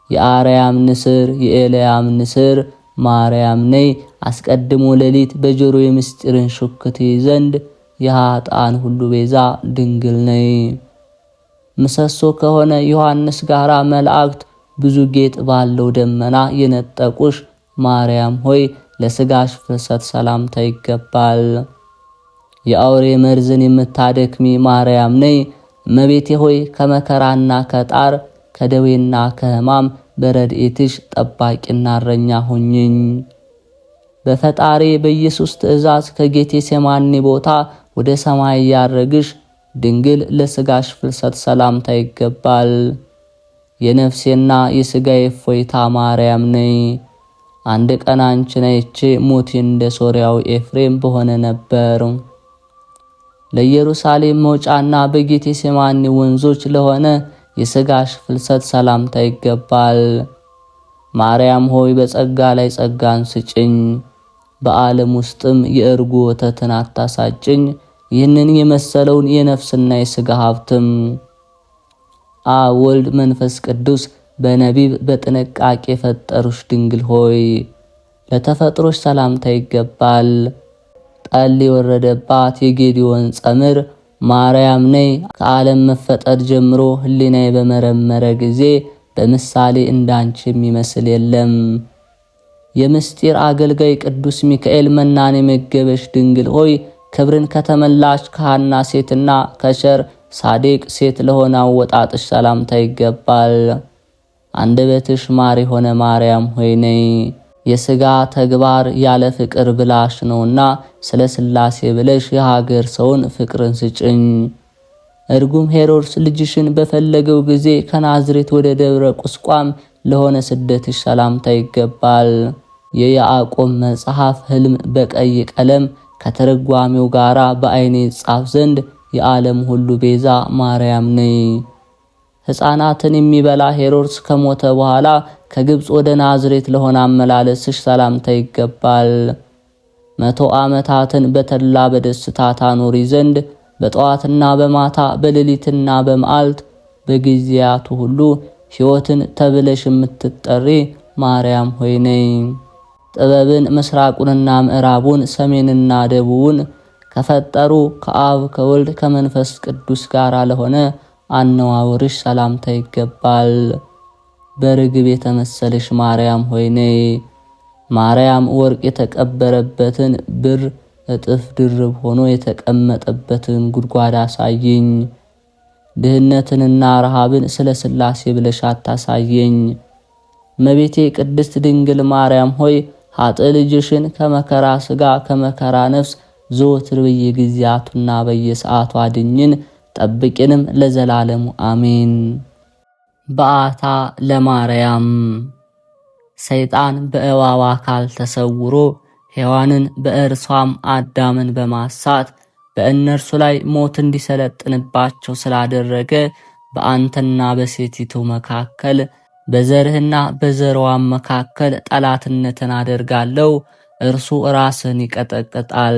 የአርያም ንስር የኤልያም ንስር ማርያም ነይ። አስቀድሞ ሌሊት በጆሮ የምስጢርን ሹክት ዘንድ የኃጥአን ሁሉ ቤዛ ድንግል ነይ። ምሰሶ ከሆነ ዮሐንስ ጋራ መላእክት ብዙ ጌጥ ባለው ደመና የነጠቁሽ ማርያም ሆይ ለስጋሽ ፍልሰት ሰላምታ ይገባል። የአውሬ መርዝን የምታደክሚ ማርያም ነይ። እመቤቴ ሆይ ከመከራና ከጣር ከደዌና ከሕማም በረድኤትሽ ጠባቂና እረኛ ሁኚኝ። በፈጣሪ በኢየሱስ ትእዛዝ ከጌቴሴማኒ ቦታ ወደ ሰማይ ያረግሽ ድንግል ለስጋሽ ፍልሰት ሰላምታ ይገባል። የነፍሴና የስጋዬ እፎይታ ማርያም ነይ። አንድ ቀን አንቺን አይቼ ሞቴ እንደ ሶርያው ኤፍሬም በሆነ ነበር። ለኢየሩሳሌም መውጫና በጌቴሴማኒ ወንዞች ለሆነ የስጋሽ ፍልሰት ሰላምታ ይገባል። ማርያም ሆይ በጸጋ ላይ ጸጋን ስጭኝ፣ በዓለም ውስጥም የእርጎ ወተትን አታሳጭኝ። ይህንን የመሰለውን የነፍስና የሥጋ ሀብትም አብ ወልድ መንፈስ ቅዱስ በነቢብ በጥንቃቄ ፈጠሩሽ ድንግል ሆይ ለተፈጥሮሽ ሰላምታ ይገባል። ጠል የወረደባት የጌዲዮን ጸምር ማርያም ነይ። ከዓለም መፈጠር ጀምሮ ሕሊናዬ በመረመረ ጊዜ በምሳሌ እንዳንቺ የሚመስል የለም። የምስጢር አገልጋይ ቅዱስ ሚካኤል መናን የመገበሽ ድንግል ሆይ ክብርን ከተመላሽ ከሐና ሴትና ከቸር ሳዴቅ ሴት ለሆነ አወጣጥሽ ሰላምታ ይገባል። አንደበትሽ ማር የሆነ ማርያም ሆይ ነይ። የሥጋ ተግባር ያለ ፍቅር ብላሽ ነውና ስለ ሥላሴ ብለሽ የሀገር ሰውን ፍቅርን ስጭኝ። እርጉም ሄሮድስ ልጅሽን በፈለገው ጊዜ ከናዝሬት ወደ ደብረ ቁስቋም ለሆነ ስደትሽ ሰላምታ ይገባል። የያዕቆብ መጽሐፍ ሕልም በቀይ ቀለም ከተረጓሚው ጋራ በዓይኔ ጻፍ ዘንድ የዓለም ሁሉ ቤዛ ማርያም ነይ። ሕፃናትን የሚበላ ሄሮድስ ከሞተ በኋላ ከግብፅ ወደ ናዝሬት ለሆነ አመላለስሽ ሰላምታ ይገባል። 100 ዓመታትን በተድላ በደስታ ታኖሪ ዘንድ በጠዋትና በማታ በሌሊትና በመዓልት በጊዜያቱ ሁሉ ሕይወትን ተብለሽ የምትጠሪ ማርያም ሆይ ነይ። ጥበብን ምስራቁንና ምዕራቡን ሰሜንና ደቡቡን ከፈጠሩ ከአብ ከወልድ ከመንፈስ ቅዱስ ጋር ለሆነ አነዋወርሽ ሰላምታ ይገባል። በርግብ የተመሰለሽ ማርያም ሆይ ነይ። ማርያም ወርቅ የተቀበረበትን ብር እጥፍ ድርብ ሆኖ የተቀመጠበትን ጉድጓድ አሳየኝ። ድህነትንና ረሃብን ስለ ሥላሴ ብለሽ አታሳየኝ። እመቤቴ ቅድስት ድንግል ማርያም ሆይ ኃጥእ ልጅሽን ከመከራ ሥጋ ከመከራ ነፍስ ዘወትር በየጊዜያቱና በየሰዓቱ አድኝን ጠብቂንም ለዘላለሙ አሜን። በዓታ ለማርያም። ሰይጣን በእባብ አካል ተሰውሮ ሔዋንን በእርሷም አዳምን በማሳት በእነርሱ ላይ ሞት እንዲሰለጥንባቸው ስላደረገ በአንተና በሴቲቱ መካከል በዘርህና በዘርዋም መካከል ጠላትነትን አደርጋለሁ። እርሱ ራስን ይቀጠቅጣል፣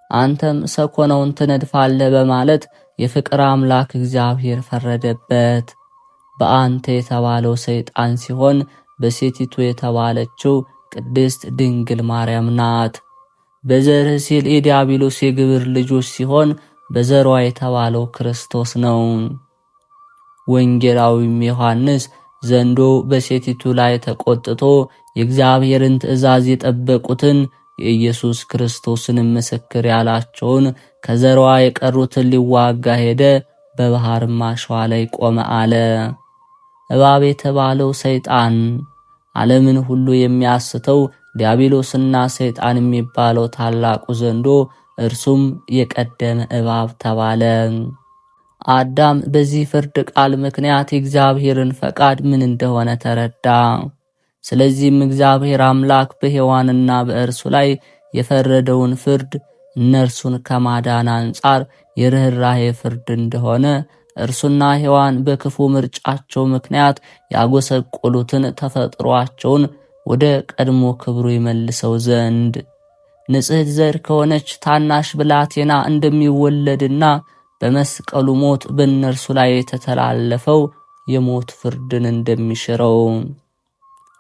አንተም ሰኮነውን ትነድፋለህ በማለት የፍቅር አምላክ እግዚአብሔር ፈረደበት። በአንተ የተባለው ሰይጣን ሲሆን በሴቲቱ የተባለችው ቅድስት ድንግል ማርያም ናት። በዘርህ ሲል የዲያብሎስ የግብር ልጆች ሲሆን በዘሯ የተባለው ክርስቶስ ነው። ወንጌላዊም ዮሐንስ ዘንዶ በሴቲቱ ላይ ተቆጥቶ የእግዚአብሔርን ትእዛዝ የጠበቁትን የኢየሱስ ክርስቶስን ምስክር ያላቸውን ከዘሯ የቀሩትን ሊዋጋ ሄደ፣ በባህርም አሸዋ ላይ ቆመ አለ። እባብ የተባለው ሰይጣን ዓለምን ሁሉ የሚያስተው ዲያብሎስና ሰይጣን የሚባለው ታላቁ ዘንዶ እርሱም የቀደመ እባብ ተባለ። አዳም በዚህ ፍርድ ቃል ምክንያት የእግዚአብሔርን ፈቃድ ምን እንደሆነ ተረዳ። ስለዚህም እግዚአብሔር አምላክ በሔዋንና በእርሱ ላይ የፈረደውን ፍርድ እነርሱን ከማዳን አንጻር የርኅራኄ ፍርድ እንደሆነ እርሱና ሔዋን በክፉ ምርጫቸው ምክንያት ያጎሰቆሉትን ተፈጥሯቸውን ወደ ቀድሞ ክብሩ ይመልሰው ዘንድ ንጽሕት ዘር ከሆነች ታናሽ ብላቴና እንደሚወለድና በመስቀሉ ሞት በእነርሱ ላይ የተተላለፈው የሞት ፍርድን እንደሚሽረው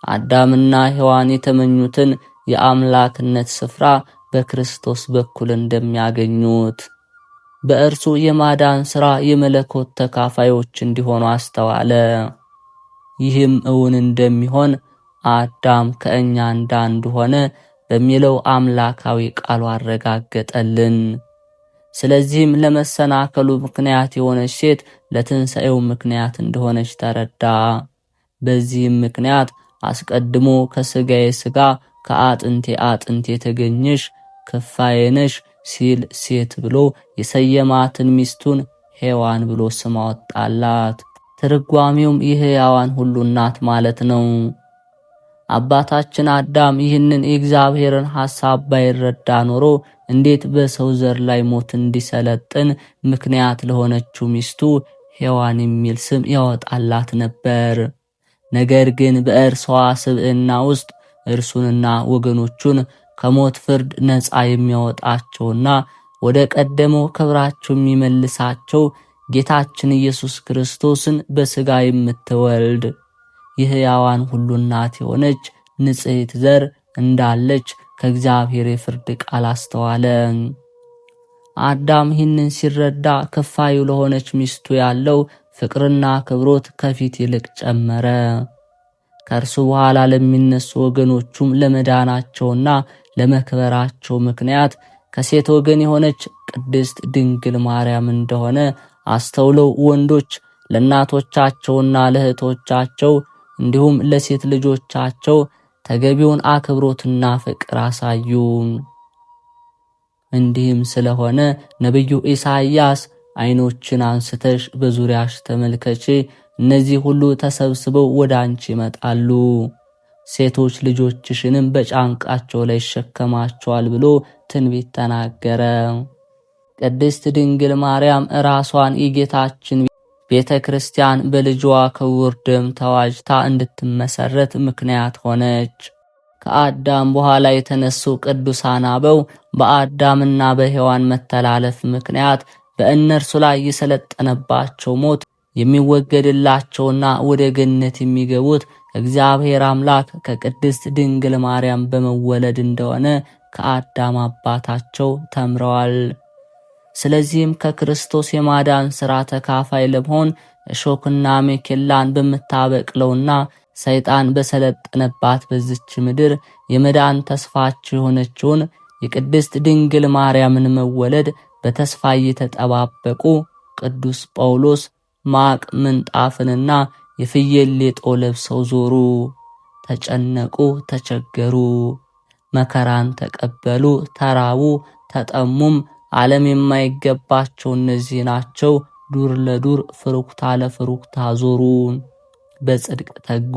አዳምና ሔዋን የተመኙትን የአምላክነት ስፍራ በክርስቶስ በኩል እንደሚያገኙት በእርሱ የማዳን ሥራ የመለኮት ተካፋዮች እንዲሆኑ አስተዋለ። ይህም እውን እንደሚሆን አዳም ከእኛ እንዳንዱ ሆነ በሚለው አምላካዊ ቃሉ አረጋገጠልን። ስለዚህም ለመሰናከሉ ምክንያት የሆነች ሴት ለትንሣኤው ምክንያት እንደሆነች ተረዳ። በዚህም ምክንያት አስቀድሞ ከሥጋዬ ሥጋ ከአጥንቴ አጥንት የተገኘሽ ክፋዬ ነሽ ሲል ሴት ብሎ የሰየማትን ሚስቱን ሔዋን ብሎ ስም አወጣላት። ትርጓሜውም የሕያዋን ሁሉ እናት ማለት ነው። አባታችን አዳም ይህንን የእግዚአብሔርን ሐሳብ ባይረዳ ኖሮ እንዴት በሰው ዘር ላይ ሞት እንዲሰለጥን ምክንያት ለሆነችው ሚስቱ ሔዋን የሚል ስም ያወጣላት ነበር። ነገር ግን በእርሷ ስብዕና ውስጥ እርሱንና ወገኖቹን ከሞት ፍርድ ነፃ የሚያወጣቸውና ወደ ቀደመው ክብራቸው የሚመልሳቸው ጌታችን ኢየሱስ ክርስቶስን በሥጋ የምትወልድ የሕያዋን ሁሉ እናት የሆነች ንጽሕት ዘር እንዳለች ከእግዚአብሔር የፍርድ ቃል አስተዋለ። አዳም ይህንን ሲረዳ ክፋዩ ለሆነች ሚስቱ ያለው ፍቅርና አክብሮት ከፊት ይልቅ ጨመረ። ከእርሱ በኋላ ለሚነሱ ወገኖቹም ለመዳናቸውና ለመክበራቸው ምክንያት ከሴት ወገን የሆነች ቅድስት ድንግል ማርያም እንደሆነ አስተውለው ወንዶች ለእናቶቻቸውና ለእህቶቻቸው እንዲሁም ለሴት ልጆቻቸው ተገቢውን አክብሮትና ፍቅር አሳዩ። እንዲህም ስለሆነ ነቢዩ ኢሳይያስ ዓይኖችን አንስተሽ በዙሪያሽ ተመልከቺ፣ እነዚህ ሁሉ ተሰብስበው ወደ አንቺ ይመጣሉ፣ ሴቶች ልጆችሽንም በጫንቃቸው ላይ ይሸከማቸዋል ብሎ ትንቢት ተናገረ። ቅድስት ድንግል ማርያም ራሷን የጌታችን ቤተ ክርስቲያን በልጇ ክቡር ደም ተዋጅታ እንድትመሰረት ምክንያት ሆነች። ከአዳም በኋላ የተነሱ ቅዱሳን አበው በአዳምና በሔዋን መተላለፍ ምክንያት በእነርሱ ላይ የሰለጠነባቸው ሞት የሚወገድላቸውና ወደ ገነት የሚገቡት እግዚአብሔር አምላክ ከቅድስት ድንግል ማርያም በመወለድ እንደሆነ ከአዳም አባታቸው ተምረዋል። ስለዚህም ከክርስቶስ የማዳን ሥራ ተካፋይ ለመሆን እሾክና አሜኬላን በምታበቅለውና ሰይጣን በሰለጠነባት በዚች ምድር የመዳን ተስፋቸው የሆነችውን የቅድስት ድንግል ማርያምን መወለድ በተስፋ እየተጠባበቁ ቅዱስ ጳውሎስ ማቅ ምንጣፍንና የፍየል ሌጦ ለብሰው ዞሩ፣ ተጨነቁ፣ ተቸገሩ፣ መከራን ተቀበሉ፣ ተራቡ፣ ተጠሙም። ዓለም የማይገባቸው እነዚህ ናቸው። ዱር ለዱር ፍሩክታ ለፍሩክታ ዞሩ፣ በጽድቅ ተጉ።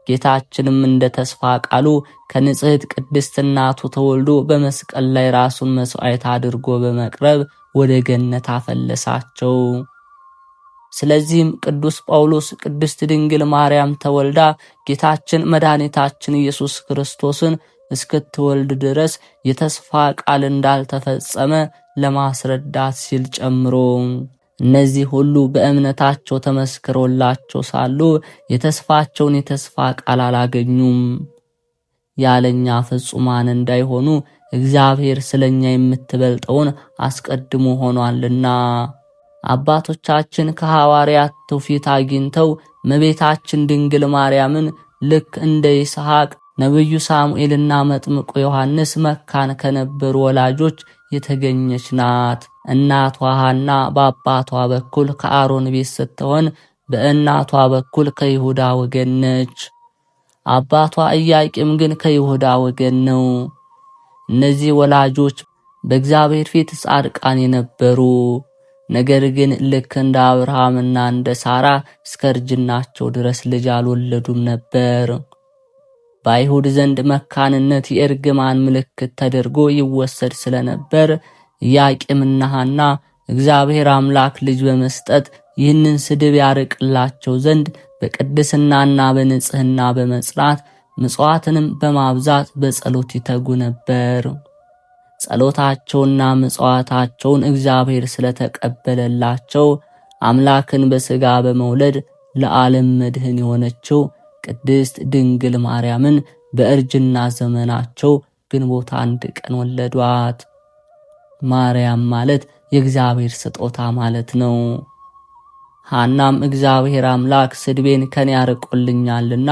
ጌታችንም እንደ ተስፋ ቃሉ ከንጽሕት ቅድስት እናቱ ተወልዶ በመስቀል ላይ ራሱን መስዋዕት አድርጎ በመቅረብ ወደ ገነት አፈለሳቸው። ስለዚህም ቅዱስ ጳውሎስ ቅድስት ድንግል ማርያም ተወልዳ ጌታችን መድኃኒታችን ኢየሱስ ክርስቶስን እስክትወልድ ድረስ የተስፋ ቃል እንዳልተፈጸመ ለማስረዳት ሲል ጨምሮ እነዚህ ሁሉ በእምነታቸው ተመስክሮላቸው ሳሉ የተስፋቸውን የተስፋ ቃል አላገኙም። ያለኛ ፍጹማን እንዳይሆኑ እግዚአብሔር ስለኛ የምትበልጠውን አስቀድሞ ሆኗልና። አባቶቻችን ከሐዋርያት ትውፊት አግኝተው እመቤታችን ድንግል ማርያምን ልክ እንደ ይስሐቅ ነቢዩ ሳሙኤልና መጥምቁ ዮሐንስ መካን ከነበሩ ወላጆች የተገኘች ናት። እናቷ ሐና በአባቷ በኩል ከአሮን ቤት ስትሆን በእናቷ በኩል ከይሁዳ ወገን ነች። አባቷ ኢያቄም ግን ከይሁዳ ወገን ነው። እነዚህ ወላጆች በእግዚአብሔር ፊት ጻድቃን የነበሩ፣ ነገር ግን ልክ እንደ አብርሃምና እንደ ሳራ እስከ እርጅናቸው ድረስ ልጅ አልወለዱም ነበር። በአይሁድ ዘንድ መካንነት የእርግማን ምልክት ተደርጎ ይወሰድ ስለነበር ኢያቄምና ሐና እግዚአብሔር አምላክ ልጅ በመስጠት ይህንን ስድብ ያርቅላቸው ዘንድ በቅድስናና በንጽህና በመጽናት ምጽዋትንም በማብዛት በጸሎት ይተጉ ነበር። ጸሎታቸውና ምጽዋታቸውን እግዚአብሔር ስለተቀበለላቸው አምላክን በሥጋ በመውለድ ለዓለም መድህን የሆነችው ቅድስት ድንግል ማርያምን በእርጅና ዘመናቸው ግንቦት 1 ቀን ወለዷት። ማርያም ማለት የእግዚአብሔር ስጦታ ማለት ነው። ሐናም እግዚአብሔር አምላክ ስድቤን ከኔ ያርቆልኛልና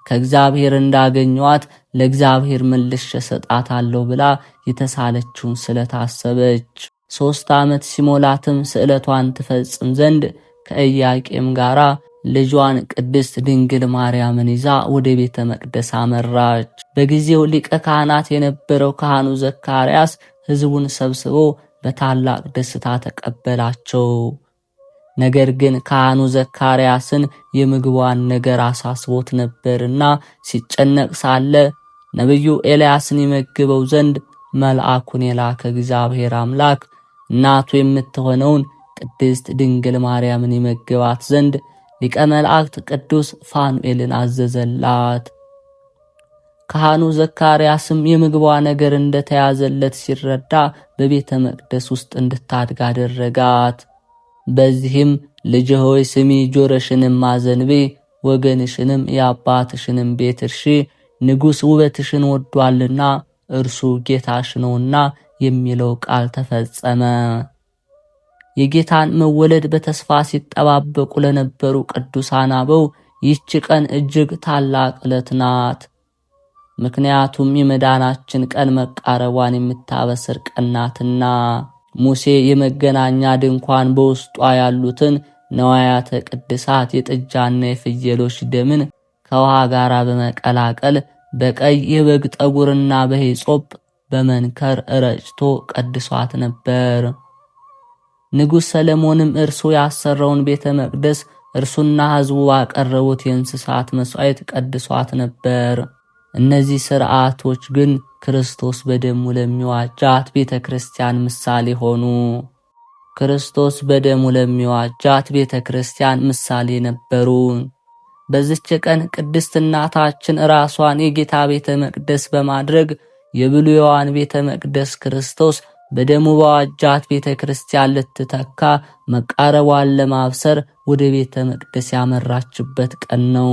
ከእግዚአብሔር እንዳገኘዋት ለእግዚአብሔር መልሼ ሰጣታለሁ ብላ የተሳለችውን ስለታሰበች 3 ዓመት ሲሞላትም ስዕለቷን ትፈጽም ዘንድ ከኢያቄም ጋራ ልጇን ቅድስት ድንግል ማርያምን ይዛ ወደ ቤተ መቅደስ አመራች። በጊዜው ሊቀ ካህናት የነበረው ካህኑ ዘካርያስ ሕዝቡን ሰብስቦ በታላቅ ደስታ ተቀበላቸው። ነገር ግን ካህኑ ዘካርያስን የምግቧን ነገር አሳስቦት ነበርና ሲጨነቅ ሳለ ነቢዩ ኤልያስን ይመግበው ዘንድ መልአኩን የላከ እግዚአብሔር አምላክ እናቱ የምትሆነውን ቅድስት ድንግል ማርያምን ይመግባት ዘንድ ሊቀ መላእክት ቅዱስ ፋኑኤልን አዘዘላት። ካህኑ ዘካርያስም የምግቧ ነገር እንደተያዘለት ሲረዳ በቤተ መቅደስ ውስጥ እንድታድግ አደረጋት። በዚህም ልጅ ሆይ ስሚ፣ ጆሮሽንም አዘንቢ፣ ወገንሽንም የአባትሽንም ቤት እርሺ፣ ንጉሥ ውበትሽን ወዷልና እርሱ ጌታሽ ነውና የሚለው ቃል ተፈጸመ። የጌታን መወለድ በተስፋ ሲጠባበቁ ለነበሩ ቅዱሳን አበው ይህች ቀን እጅግ ታላቅ ዕለት ናት። ምክንያቱም የመዳናችን ቀን መቃረቧን የምታበስር ቀን ናትና። ሙሴ የመገናኛ ድንኳን በውስጧ ያሉትን ነዋያተ ቅድሳት የጥጃና የፍየሎች ደምን ከውሃ ጋር በመቀላቀል በቀይ የበግ ጠጉርና በሂሶጵ በመንከር ረጭቶ ቀድሷት ነበር። ንጉሥ ሰለሞንም እርሱ ያሰራውን ቤተ መቅደስ እርሱና ሕዝቡ ባቀረቡት የእንስሳት መሥዋዕት ቀድሷት ነበር። እነዚህ ሥርዓቶች ግን ክርስቶስ በደሙ ለሚዋጃት ቤተ ክርስቲያን ምሳሌ ሆኑ። ክርስቶስ በደሙ ለሚዋጃት ቤተ ክርስቲያን ምሳሌ ነበሩ። በዚች ቀን ቅድስት እናታችን ራሷን የጌታ ቤተ መቅደስ በማድረግ የብሉይዋን ቤተ መቅደስ ክርስቶስ በደሙ በዋጃት ቤተ ክርስቲያን ልትተካ መቃረቧን ለማብሰር ወደ ቤተ መቅደስ ያመራችበት ቀን ነው።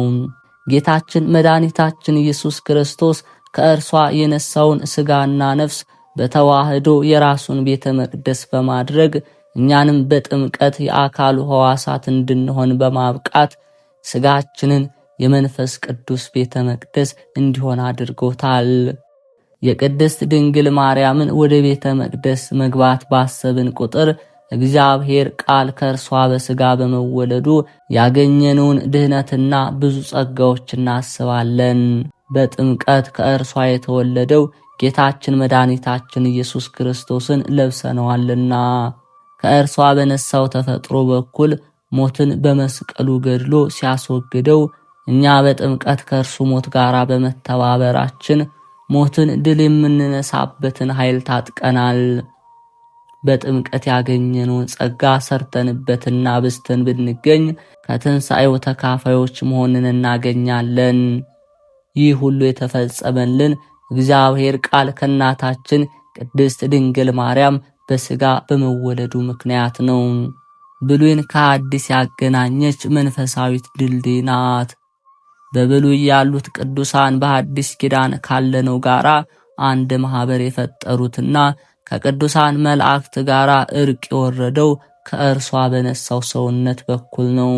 ጌታችን መድኃኒታችን ኢየሱስ ክርስቶስ ከእርሷ የነሳውን ሥጋና ነፍስ በተዋህዶ የራሱን ቤተ መቅደስ በማድረግ እኛንም በጥምቀት የአካሉ ሕዋሳት እንድንሆን በማብቃት ሥጋችንን የመንፈስ ቅዱስ ቤተ መቅደስ እንዲሆን አድርጎታል። የቅድስት ድንግል ማርያምን ወደ ቤተ መቅደስ መግባት ባሰብን ቁጥር እግዚአብሔር ቃል ከእርሷ በሥጋ በመወለዱ ያገኘነውን ድህነትና ብዙ ጸጋዎች እናስባለን። በጥምቀት ከእርሷ የተወለደው ጌታችን መድኃኒታችን ኢየሱስ ክርስቶስን ለብሰነዋልና ከእርሷ በነሳው ተፈጥሮ በኩል ሞትን በመስቀሉ ገድሎ ሲያስወግደው እኛ በጥምቀት ከእርሱ ሞት ጋር በመተባበራችን ሞትን ድል የምንነሳበትን ኃይል ታጥቀናል። በጥምቀት ያገኘነውን ጸጋ ሰርተንበትና በስተን ብንገኝ ከትንሣኤው ተካፋዮች መሆንን እናገኛለን። ይህ ሁሉ የተፈጸመልን እግዚአብሔር ቃል ከእናታችን ቅድስት ድንግል ማርያም በሥጋ በመወለዱ ምክንያት ነው። ብሉይን ከአዲስ ያገናኘች መንፈሳዊት ድልድይ ናት። በብሉይ ያሉት ቅዱሳን በአዲስ ኪዳን ካለነው ጋራ አንድ ማህበር የፈጠሩትና ከቅዱሳን መላእክት ጋራ እርቅ የወረደው ከእርሷ በነሳው ሰውነት በኩል ነው።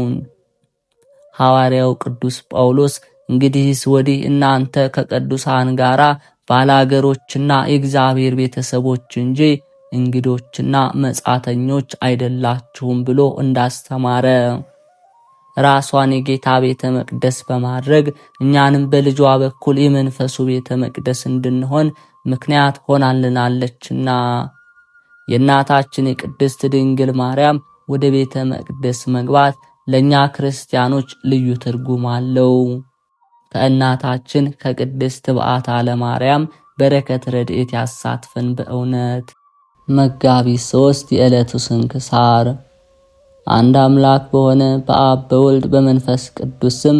ሐዋርያው ቅዱስ ጳውሎስ እንግዲህስ ወዲህ እናንተ ከቅዱሳን ጋራ ባላገሮችና የእግዚአብሔር ቤተሰቦች እንጂ እንግዶችና መጻተኞች አይደላችሁም ብሎ እንዳስተማረ ራሷን የጌታ ቤተ መቅደስ በማድረግ እኛንም በልጇ በኩል የመንፈሱ ቤተ መቅደስ እንድንሆን ምክንያት ሆናልናለችና የእናታችን የቅድስት ድንግል ማርያም ወደ ቤተ መቅደስ መግባት ለኛ ክርስቲያኖች ልዩ ትርጉም አለው። ከእናታችን ከቅድስት በዓታ ለማርያም በረከት ረድኤት ያሳትፈን በእውነት። መጋቢት 3 የዕለቱ ስንክሳር። አንድ አምላክ በሆነ በአብ በወልድ በመንፈስ ቅዱስ ስም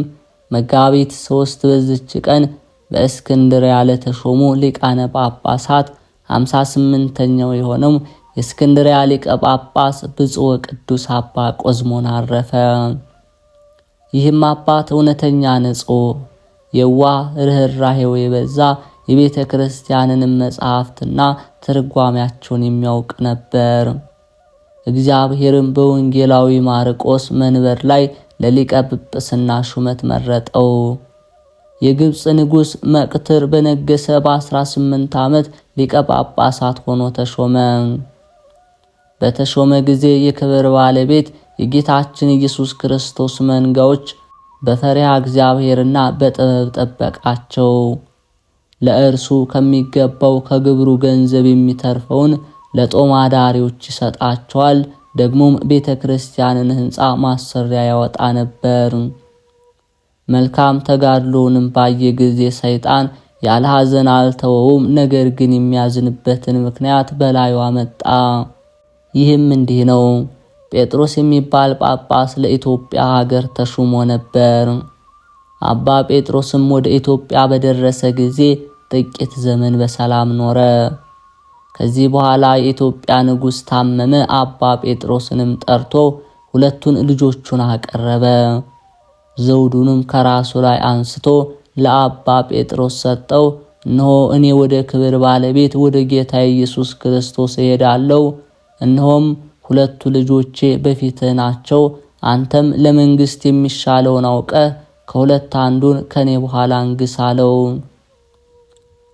መጋቢት 3 በዚች ቀን በእስክንድርያ ለተሾሙ ሊቃነ ጳጳሳት 58ኛው የሆነው የእስክንድርያ ሊቀ ጳጳስ ብፁዕ ቅዱስ አባ ቆዝሞን አረፈ። ይህም አባት እውነተኛ ንጹሕ፣ የዋህ፣ ርኅራኄው የበዛ የቤተ ክርስቲያንንም መጻሕፍትና ትርጓሜያቸውን የሚያውቅ ነበር። እግዚአብሔርም በወንጌላዊ ማርቆስ መንበር ላይ ለሊቀ ጵጵስና ሹመት መረጠው። የግብፅ ንጉሥ መቅትር በነገሰ በ18 ዓመት ሊቀ ጳጳሳት ሆኖ ተሾመ። በተሾመ ጊዜ የክብር ባለቤት የጌታችን ኢየሱስ ክርስቶስ መንጋዎች በፈሪሃ እግዚአብሔርና በጥበብ ጠበቃቸው። ለእርሱ ከሚገባው ከግብሩ ገንዘብ የሚተርፈውን ለጦም አዳሪዎች ይሰጣቸዋል። ደግሞም ቤተ ክርስቲያንን ሕንፃ ማሰሪያ ያወጣ ነበር። መልካም ተጋድሎውንም ባየ ጊዜ ሰይጣን ያለ ሐዘን አልተወውም። ነገር ግን የሚያዝንበትን ምክንያት በላዩ አመጣ። ይህም እንዲህ ነው። ጴጥሮስ የሚባል ጳጳስ ለኢትዮጵያ ሀገር ተሹሞ ነበር። አባ ጴጥሮስም ወደ ኢትዮጵያ በደረሰ ጊዜ ጥቂት ዘመን በሰላም ኖረ። ከዚህ በኋላ የኢትዮጵያ ንጉሥ ታመመ። አባ ጴጥሮስንም ጠርቶ ሁለቱን ልጆቹን አቀረበ። ዘውዱንም ከራሱ ላይ አንስቶ ለአባ ጴጥሮስ ሰጠው። እነሆ እኔ ወደ ክብር ባለቤት ወደ ጌታ ኢየሱስ ክርስቶስ እሄዳለሁ። እነሆም ሁለቱ ልጆቼ በፊትህ ናቸው። አንተም ለመንግስት የሚሻለውን አውቀህ ከሁለት አንዱን ከኔ በኋላ አንግስ አለው።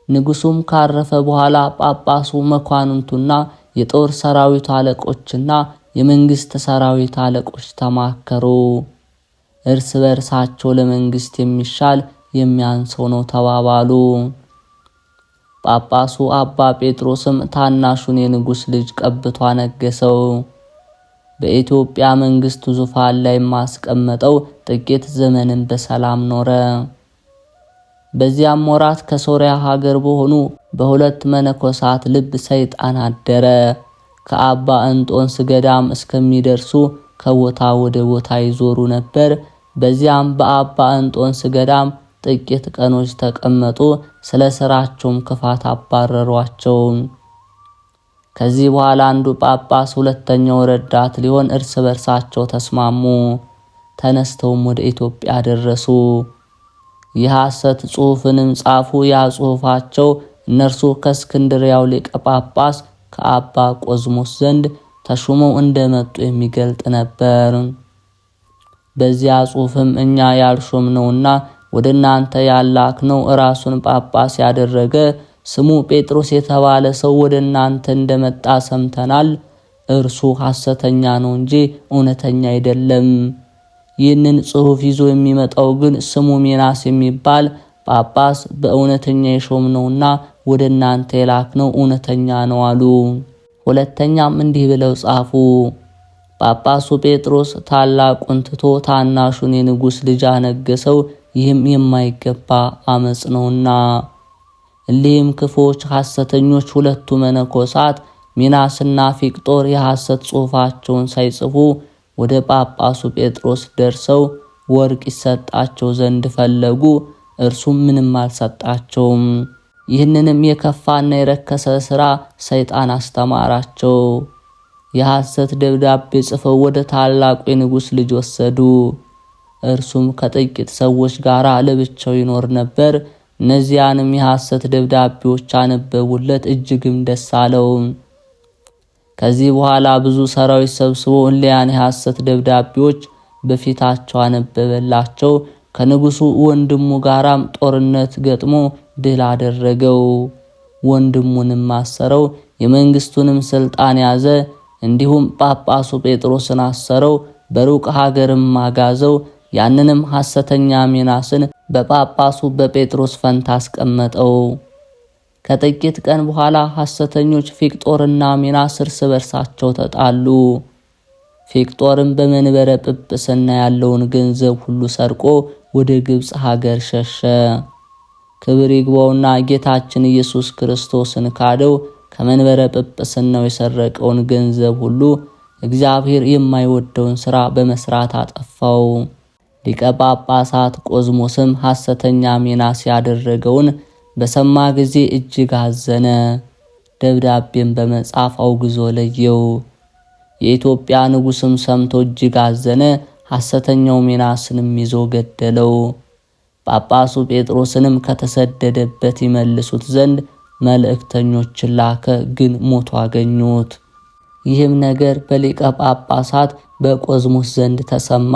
ንጉሱም ካረፈ በኋላ ጳጳሱ፣ መኳንንቱና የጦር ሰራዊት አለቆችና የመንግስት ሰራዊት አለቆች ተማከሩ። እርስ በርሳቸው ለመንግስት የሚሻል የሚያንሰው ነው ተባባሉ። ጳጳሱ አባ ጴጥሮስም ታናሹን የንጉስ ልጅ ቀብቶ አነገሰው። በኢትዮጵያ መንግስት ዙፋን ላይ ማስቀመጠው ጥቂት ዘመንን በሰላም ኖረ። በዚያም ወራት ከሶሪያ ሀገር በሆኑ በሁለት መነኮሳት ልብ ሰይጣን አደረ። ከአባ እንጦንስ ገዳም እስከሚደርሱ ከቦታ ወደ ቦታ ይዞሩ ነበር። በዚያም በአባ እንጦንስ ገዳም ጥቂት ቀኖች ተቀመጡ። ስለ ስራቸውም ክፋት አባረሯቸው። ከዚህ በኋላ አንዱ ጳጳስ ሁለተኛው ረዳት ሊሆን እርስ በርሳቸው ተስማሙ። ተነስተውም ወደ ኢትዮጵያ ደረሱ። የሐሰት ጽሑፍንም ጻፉ። ያ ጽሑፋቸው እነርሱ ከእስክንድርያው ሊቀ ጳጳስ ከአባ ቆዝሞስ ዘንድ ተሹመው እንደመጡ የሚገልጥ ነበር። በዚያ ጽሑፍም እኛ ያልሾምነውና ወደ እናንተ ያላክነው ራሱን ጳጳስ ያደረገ ስሙ ጴጥሮስ የተባለ ሰው ወደ እናንተ እንደመጣ ሰምተናል። እርሱ ሐሰተኛ ነው እንጂ እውነተኛ አይደለም። ይህንን ጽሑፍ ይዞ የሚመጣው ግን ስሙ ሚናስ የሚባል ጳጳስ በእውነተኛ የሾምነውና ወደ እናንተ የላክነው እውነተኛ ነው አሉ። ሁለተኛም እንዲህ ብለው ጻፉ። ጳጳሱ ጴጥሮስ ታላቁን ትቶ ታናሹን የንጉስ ልጅ አነገሰው። ይህም የማይገባ አመጽ ነውና። እሊህም ክፎች ሐሰተኞች ሁለቱ መነኮሳት ሚናስና ፊቅጦር የሐሰት ጽሑፋቸውን ሳይጽፉ ወደ ጳጳሱ ጴጥሮስ ደርሰው ወርቅ ይሰጣቸው ዘንድ ፈለጉ። እርሱም ምንም አልሰጣቸውም። ይህንንም የከፋና የረከሰ ሥራ ሰይጣን አስተማራቸው። የሐሰት ደብዳቤ ጽፈው ወደ ታላቁ የንጉስ ልጅ ወሰዱ። እርሱም ከጥቂት ሰዎች ጋር ለብቻው ይኖር ነበር። እነዚያንም የሐሰት ደብዳቤዎች አነበቡለት፣ እጅግም ደስ አለው። ከዚህ በኋላ ብዙ ሰራዊት ሰብስቦ እሊያን የሐሰት ደብዳቤዎች በፊታቸው አነበበላቸው። ከንጉሱ ወንድሙ ጋራም ጦርነት ገጥሞ ድል አደረገው። ወንድሙንም አሰረው፣ የመንግስቱንም ስልጣን ያዘ። እንዲሁም ጳጳሱ ጴጥሮስን አሰረው፣ በሩቅ ሀገርም አጋዘው። ያንንም ሐሰተኛ ሚናስን በጳጳሱ በጴጥሮስ ፈንታ አስቀመጠው። ከጥቂት ቀን በኋላ ሐሰተኞች ፊቅጦርና ሚናስ እርስ በርሳቸው ተጣሉ። ፊቅጦርም በመንበረ ጵጵስና ያለውን ገንዘብ ሁሉ ሰርቆ ወደ ግብጽ ሀገር ሸሸ። ክብር ይግባውና ጌታችን ኢየሱስ ክርስቶስን ካደው። ከመንበረ ጵጵስናው የሰረቀውን ገንዘብ ሁሉ እግዚአብሔር የማይወደውን ሥራ በመስራት አጠፋው። ሊቀ ጳጳሳት ቆዝሞስም ሐሰተኛ ሚናስ ያደረገውን በሰማ ጊዜ እጅግ አዘነ። ደብዳቤም በመጻፍ አውግዞ ለየው። የኢትዮጵያ ንጉስም ሰምቶ እጅግ አዘነ። ሐሰተኛው ሚናስንም ይዞ ገደለው። ጳጳሱ ጴጥሮስንም ከተሰደደበት ይመልሱት ዘንድ መልእክተኞችን ላከ፣ ግን ሞቶ አገኙት። ይህም ነገር በሊቀ ጳጳሳት በቆዝሞስ ዘንድ ተሰማ።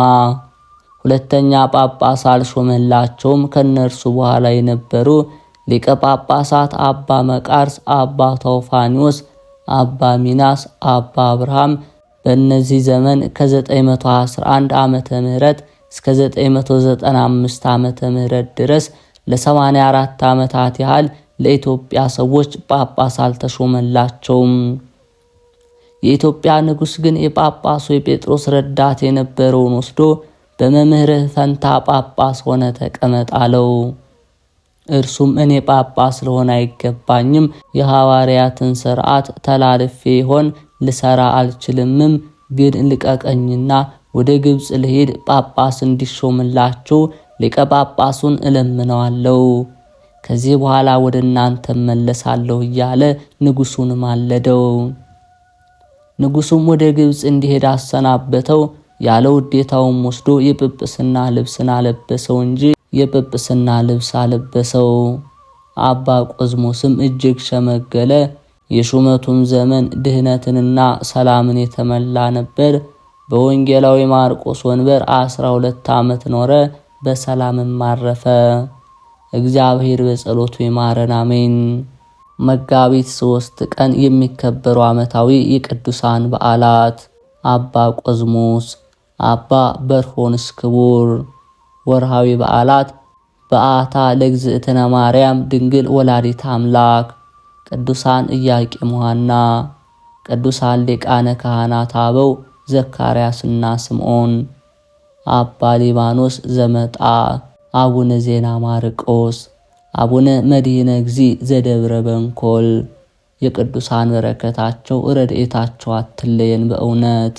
ሁለተኛ ጳጳስ አልሾመላቸውም። ከነርሱ በኋላ የነበሩ ሊቀ ጳጳሳት አባ መቃርስ፣ አባ ተውፋኒዎስ፣ አባ ሚናስ፣ አባ አብርሃም በእነዚህ ዘመን ከ911 ዓመተ ምህረት እስከ 995 ዓመተ ምህረት ድረስ ለ84 ዓመታት ያህል ለኢትዮጵያ ሰዎች ጳጳስ አልተሾመላቸውም። የኢትዮጵያ ንጉስ ግን የጳጳሱ የጴጥሮስ ረዳት የነበረውን ወስዶ በመምህርህ ፈንታ ጳጳስ ሆነ ተቀመጥ አለው። እርሱም እኔ ጳጳስ ልሆን አይገባኝም፣ የሐዋርያትን ሥርዓት ተላልፌ ይሆን ልሰራ አልችልምም። ግን ልቀቀኝና ወደ ግብጽ ልሄድ፣ ጳጳስ እንዲሾምላችሁ ሊቀ ጳጳሱን እለምነዋለሁ። ከዚህ በኋላ ወደ እናንተ መለሳለሁ እያለ ንጉሱን ማለደው። ንጉሱም ወደ ግብጽ እንዲሄድ አሰናበተው። ያለ ውዴታውም ወስዶ የጵጵስና ልብስን አለበሰው እንጂ የጵጵስና ልብስ አለበሰው። አባ ቆዝሞስም እጅግ ሸመገለ። የሹመቱም ዘመን ድህነትንና ሰላምን የተመላ ነበር። በወንጌላዊ ማርቆስ ወንበር 12 ዓመት ኖረ፣ በሰላምም አረፈ። እግዚአብሔር በጸሎቱ ይማረን፣ አሜን። መጋቢት 3 ቀን የሚከበሩ ዓመታዊ የቅዱሳን በዓላት፦ አባ ቆዝሞስ፣ አባ በርሆንስ ክቡር። ወርሃዊ በዓላት፦ በዓታ ለእግዝእትነ ማርያም ድንግል ወላዲተ አምላክ፣ ቅዱሳን ኢያቄም ወሐና፣ ቅዱሳን ሊቃነ ካህናት አበው ዘካርያስና ስምዖን፣ አባ ሊባኖስ ዘመጣ፣ አቡነ ዜና ማርቆስ፣ አቡነ መድኃኔ እግዚእ ዘደብረ በንኮል። የቅዱሳን በረከታቸው ረድኤታቸው አትለየን በእውነት።